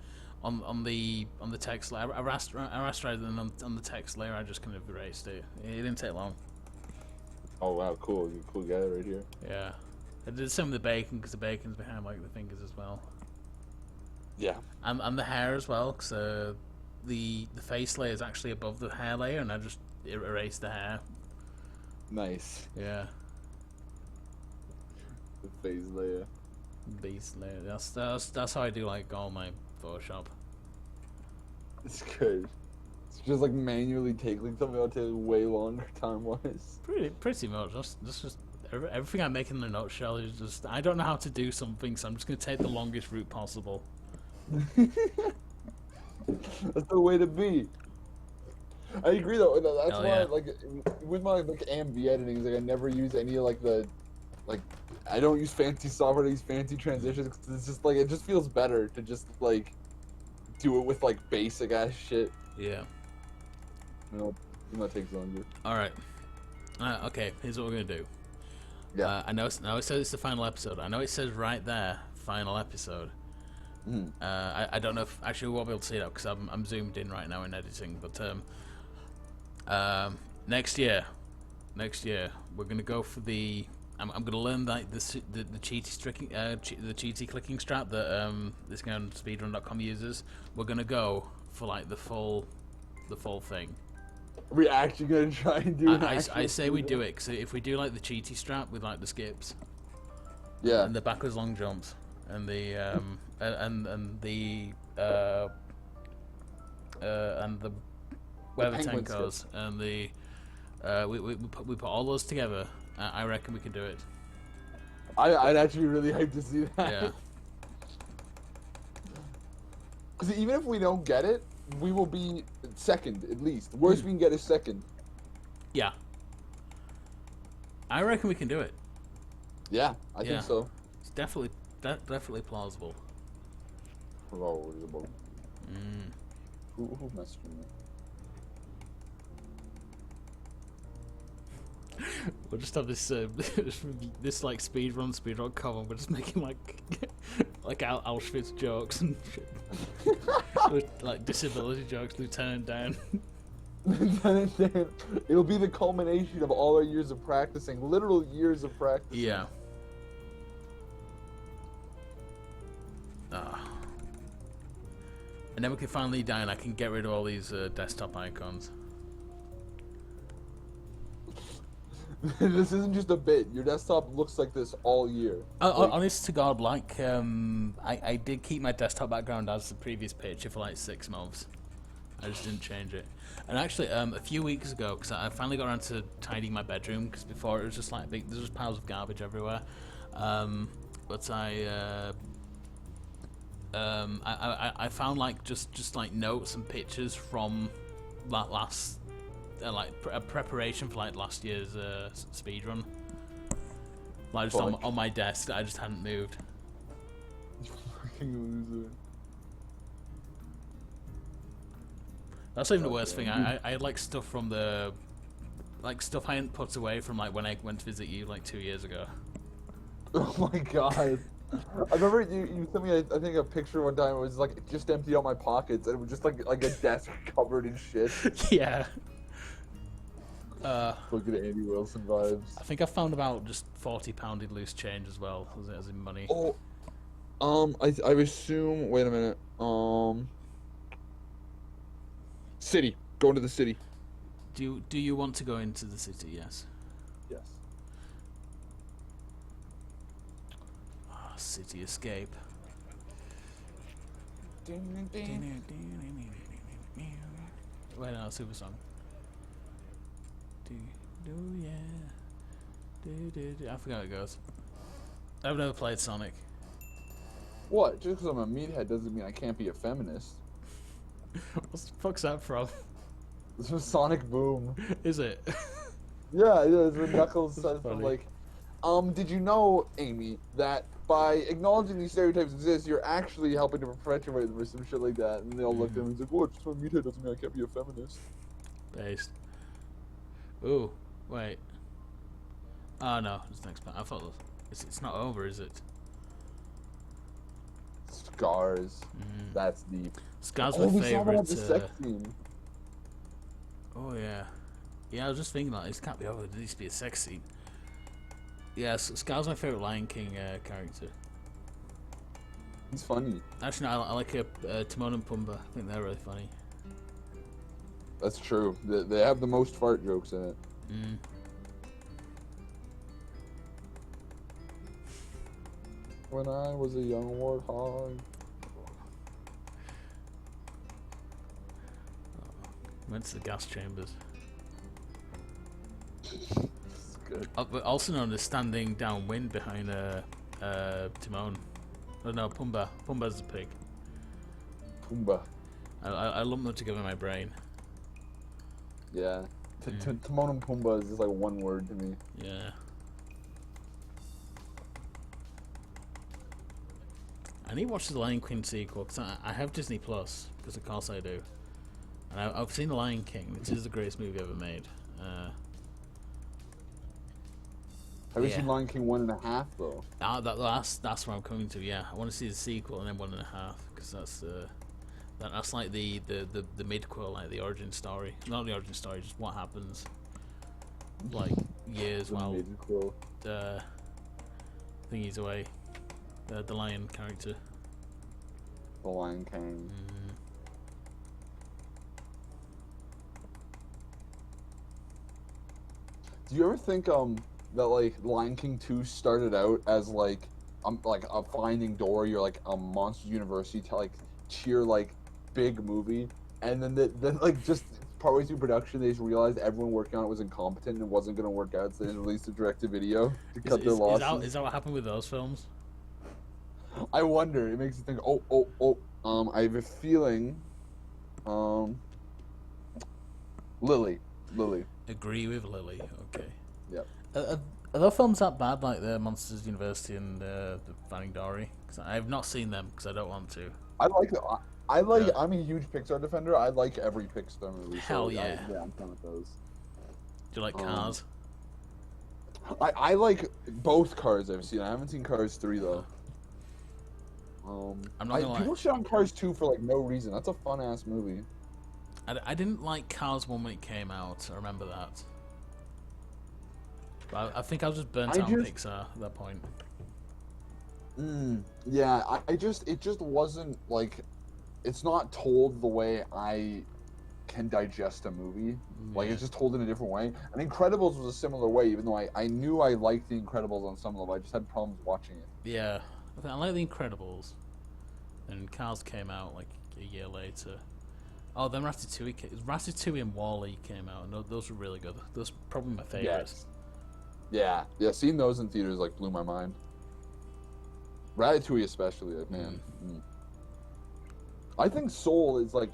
on the text layer, I rasterized it, and on the text layer I just kind of erased it. It didn't take long. Oh wow, cool! You cool guy right here. Yeah, I did some of the bacon because the bacon's behind like the fingers as well. Yeah. And the hair as well, because the face layer is actually above the hair layer, and I just erased the hair. Nice. Yeah. The face layer. Base layer. That's how I do like all my Photoshop. It's good. It's just like manually take like something that'll take way longer time wise. Pretty much. That's just everything I make in a nutshell is just I don't know how to do something, so I'm just gonna take the longest route possible. That's the way to be. I agree though. That's Hell why yeah. like with my like AMV editing, like I never use any like I don't use fancy software to use fancy transitions because it's just like it just feels better to just like do it with like basic ass shit. Yeah. You know, it takes longer. All right. Okay. Here's what we're gonna do. Yeah. I know it says it's the final episode. I know it says right there, final episode. Mm. I don't know if actually we won't be able to see that because I'm zoomed in right now in editing. But next year we're gonna go for the. I'm gonna learn like the cheaty clicking strap that this guy on Speedrun.com uses. We're gonna go for like the full thing. Are we actually gonna try and do? I say we do it because if we do like the cheaty strap with like the skips, yeah, and the backwards long jumps, and the and the weather penguin tankos, and the we put all those together. I reckon we can do it. I'd actually really hyped to see that. Yeah. Because even if we don't get it, we will be second at least. The worst we can get is second. Yeah. I reckon we can do it. Yeah, I think so. It's definitely plausible. Plausible. Who messaged me? We'll just have this this like speedrun.com, and we're just making like Auschwitz jokes and shit. Like disability jokes, Lieutenant Dan. Lieutenant Dan. It'll be the culmination of all our years of practicing, literal years of practicing. Yeah. And then we can finally die, and I can get rid of all these desktop icons. This isn't just a bit. Your desktop looks like this all year. Honest to God, like I did keep my desktop background as the previous picture for like 6 months. I just didn't change it. And actually, a few weeks ago, because I finally got around to tidying my bedroom, because before it was just like there's just piles of garbage everywhere. But I found like just like notes and pictures from that last. Like a preparation for like last year's speedrun, like just on my desk that I just hadn't moved. You fucking loser. That's not even the worst thing. I had like stuff from the stuff I hadn't put away from like when I went to visit you like 2 years ago. Oh my god. I remember you sent me I think a picture one time. It was like it just emptied out my pockets and it was just like a desk covered in shit. Yeah. Look at Andy Wilson vibes. I think I found about just £40 in loose change as well, as in money. Oh, I assume. Wait a minute. City. Going to the city. Do you want to go into the city? Yes. Yes. Oh, city escape. Wait, no, super song. Yeah. I forgot how it goes. I've never played Sonic. What? Just because I'm a meathead doesn't mean I can't be a feminist. What the fuck's that from? This was Sonic Boom. Is it? Yeah, it's when Knuckles says funny. like, did you know, Amy, that by acknowledging these stereotypes exist, you're actually helping to perpetuate them or some shit like that? And they all look at him and he's like, well, just because I'm a meathead doesn't mean I can't be a feminist. Based. Ooh, wait. Oh no, it's next part. I thought it was, it's not over, is it? Scars. That's deep. Scar's Oh, my we saw that at favorite. the sex scene. Oh yeah, yeah. I was just thinking like this can't be over. There needs to be a sex scene. Yeah, Scar's my favorite Lion King character. He's funny. Actually, no, I like Timon and Pumbaa. I think they're really funny. That's true. They have the most fart jokes in it. When I was a young warthog. Went to the gas chambers. It's good. But also known as standing downwind behind Timon. Oh no, Pumbaa. Pumbaa's the pig. Pumbaa. I lump them together in my brain. Yeah. Timon and Pumbaa is just like one word to me. Yeah. I need to watch the Lion King sequel because I have Disney Plus, because of course I do. And I've seen The Lion King, which is the greatest movie ever made. Have you seen Lion King 1.5 though? That's where I'm coming to. Yeah, I want to see the sequel and then 1.5 because that's like the midquel, like the origin story. Not the origin story, just what happens like years The while midquel. thingy's away. The lion character. The Lion King. Do you ever think that like Lion King 2 started out as like a Finding Dory or like a Monsters University to like cheer like big movie, and then like just partway through production they just realized everyone working on it was incompetent and it wasn't gonna work out, so they just released a direct-to-video to cut their losses. Is that what happened with those films? I wonder. It makes you think. I have a feeling. Lily. Agree with Lily. Okay. Yep. Are those films that bad, like the Monsters University and the Finding Dory? Because I have not seen them because I don't want to. I like it. I'm a huge Pixar defender. I like every Pixar movie. Hell so yeah. I'm fine with those. Do you like Cars? I like both Cars I've seen. I haven't seen Cars 3 though. I'm not gonna lie. People shit on Cars 2 for like no reason. That's a fun ass movie. I didn't like Cars 1 when it came out. I remember that. But I think I was just burnt out on Pixar at that point. Yeah, it just wasn't like, it's not told the way I can digest a movie. Like, it's just told in a different way. And Incredibles was a similar way, even though I knew I liked The Incredibles on some level. I just had problems watching it. Yeah, I like The Incredibles. And Cars came out like a year later. Oh, then Ratatouille and WALL-E came out, and those were really good. Those are probably my favorites. Yeah, seeing those in theaters like blew my mind. Ratatouille especially, like, man. I think Soul is like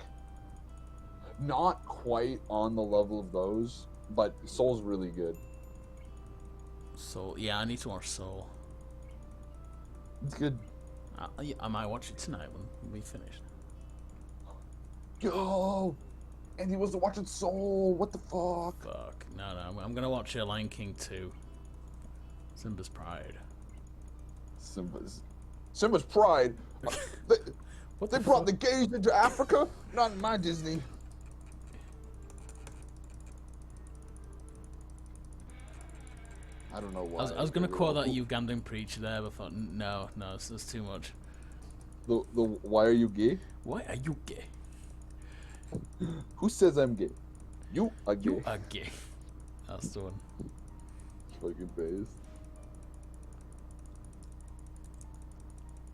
not quite on the level of those, but Soul's really good. Soul, yeah, I need to watch Soul. It's good. I might watch it tonight when we finish. Yo, and he wasn't watching Soul. What the fuck? Fuck. No, I'm gonna watch Lion King 2. Simba's Pride. Simba's Pride. They brought fuck? the gays into Africa? Not in my Disney. I don't know why. I was gonna quote that Ugandan preacher there, but thought no, that's too much. The why are you gay? Why are you gay? Who says I'm gay? You are gay. You are gay. That's the one. Fucking face.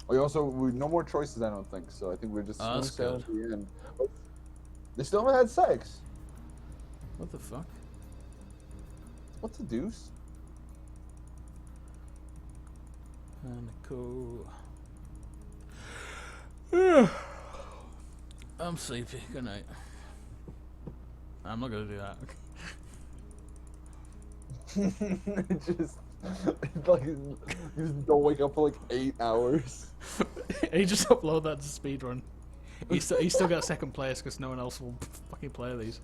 Oh, also, no more choices, I don't think. So I think we're just Oh, that's sailing good. to the end. Oh, they still haven't had sex. What the fuck? What the deuce? Hanako. I'm sleepy. Good night. I'm not gonna do that. Just like just don't wake up for like 8 hours. He just upload that to Speedrun. He still got second place because no one else will fucking play these.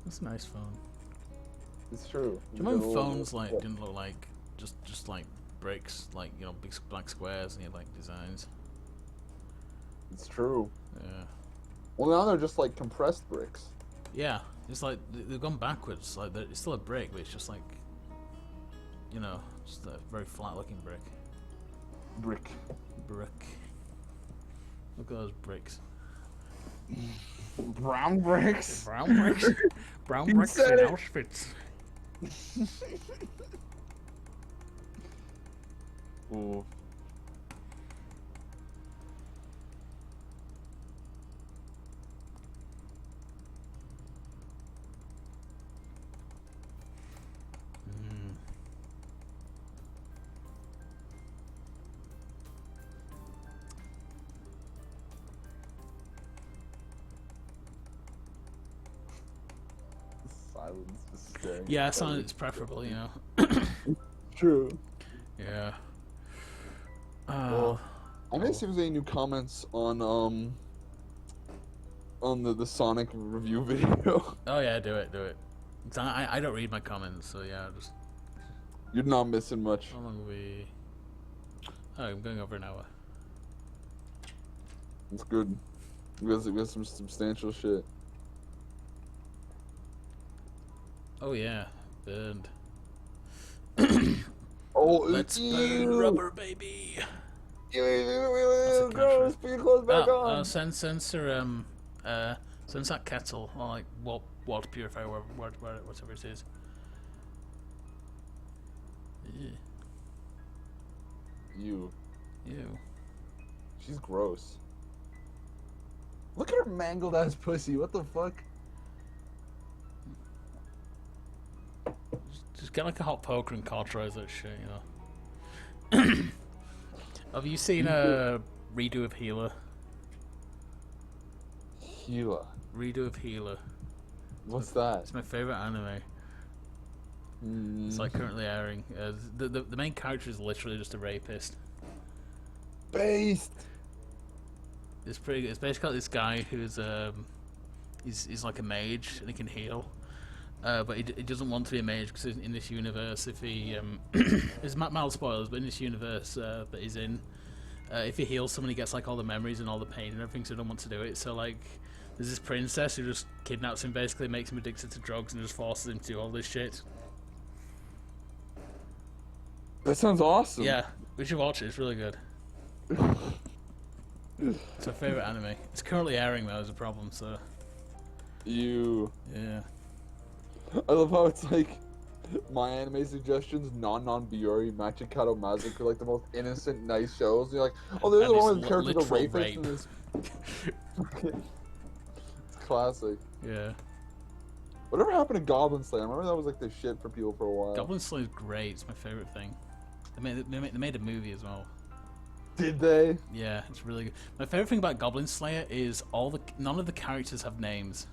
That's a nice phone. It's true. Do you remember phones like didn't look like just like bricks, like big black squares, and you had like designs? It's true. Yeah. Well, now they're just like compressed bricks. Yeah, it's like they've gone backwards. Like it's still a brick, but it's just like, just a very flat-looking brick. Brick. Brick. Look at those bricks. Brown bricks. Brown bricks. Brown bricks in Auschwitz. Ooh. Silence is staring. Yeah, silence is preferable, True. Yeah. Well, I may see if there's any new comments on the Sonic review video. Oh yeah, do it. 'Cause I don't read my comments, so yeah, just. You're not missing much. How long are we? Oh, I'm going over an hour. It's good. We got some substantial shit. Oh yeah, burned. Oh, Let's burn rubber, baby. Gross. Put your clothes back on. Censor that kettle, or like water purifier, whatever it is. Yeah. You. Ew. She's gross. Look at her mangled ass pussy. What the fuck? Just get like a hot poker and cauterize that shit, Have you seen a redo of Healer? Healer. Redo of Healer. What's that? It's my favorite anime. It's like currently airing. The main character is literally just a rapist. Based. It's pretty good. It's basically this guy who's he's like a mage and he can heal. But he doesn't want to be a mage because in this universe, if he it's mild spoilers, but in this universe that he's in, if he heals someone, he gets like all the memories and all the pain and everything, so he don't want to do it. So like, there's this princess who just kidnaps him, basically makes him addicted to drugs and just forces him to do all this shit. That sounds awesome. Yeah, we should watch it. It's really good. It's my favorite anime. It's currently airing though, is a problem. So. You. Yeah. I love how it's like my anime suggestions, non-Biori, Machikato Mazik are like the most innocent, nice shows. And you're like, oh, there's the one with the character of rapist in this. It's classic. Yeah. Whatever happened to Goblin Slayer? I remember that was like the shit for people for a while. Goblin Slayer is great. It's my favorite thing. They made a movie as well. Did they? Yeah, it's really good. My favorite thing about Goblin Slayer is none of the characters have names.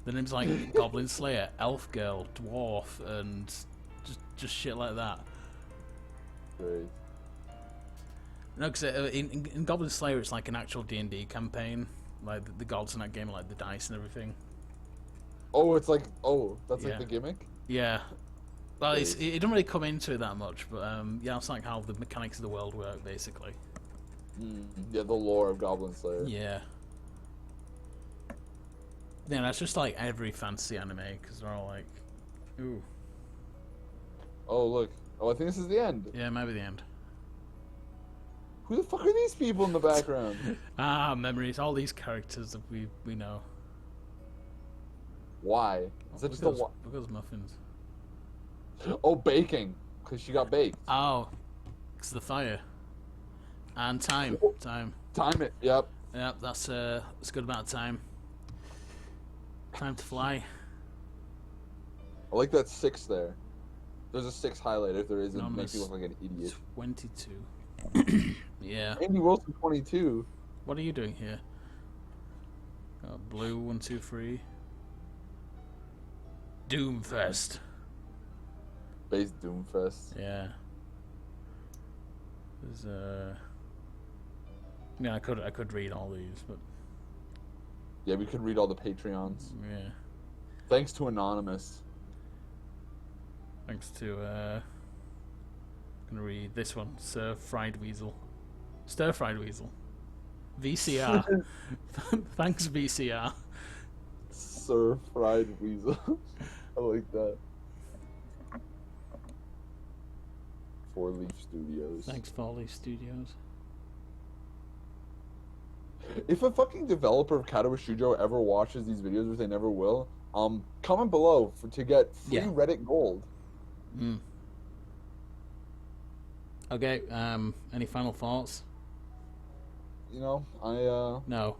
The names like Goblin Slayer, Elf Girl, Dwarf, and just shit like that. Great. No, because in Goblin Slayer it's like an actual D&D campaign. Like the gods in that game are like the dice and everything. Oh, it's like that's Yeah. like the gimmick. Yeah. Well, it doesn't really come into it that much, but yeah, it's like how the mechanics of the world work, basically. Yeah, the lore of Goblin Slayer. Yeah. Yeah, that's just like every fantasy anime, because they're all like, ooh. Oh, look. Oh, I think this is the end. Yeah, maybe the end. Who the fuck are these people in the background? Ah, memories. All these characters that we know. Why? Is that just a because muffins. Oh, baking. Because she got baked. Oh, it's the fire. And time. Time. Time it. Yep. Yep, that's a good amount of time. Time to fly. I like that 6 there. There's a 6 highlight. If there isn't, it makes you look like an idiot. 22. Yeah. Andy Wilson 22. What are you doing here? Blue 1, 2, 3. Doomfest. Base Doomfest. Yeah. There's yeah, I could read all these, but Yeah, we could read all the Patreons. yeah. Thanks to Anonymous. Thanks to I'm gonna read this one. Stir fried weasel. VCR. Thanks VCR. Sir Fried Weasel. I like that. 4 Leaf Studios. Thanks Folly Studios. If a fucking developer of Katawa Shoujo ever watches these videos, which they never will, comment below to get free Reddit gold. Okay, any final thoughts? You know, No.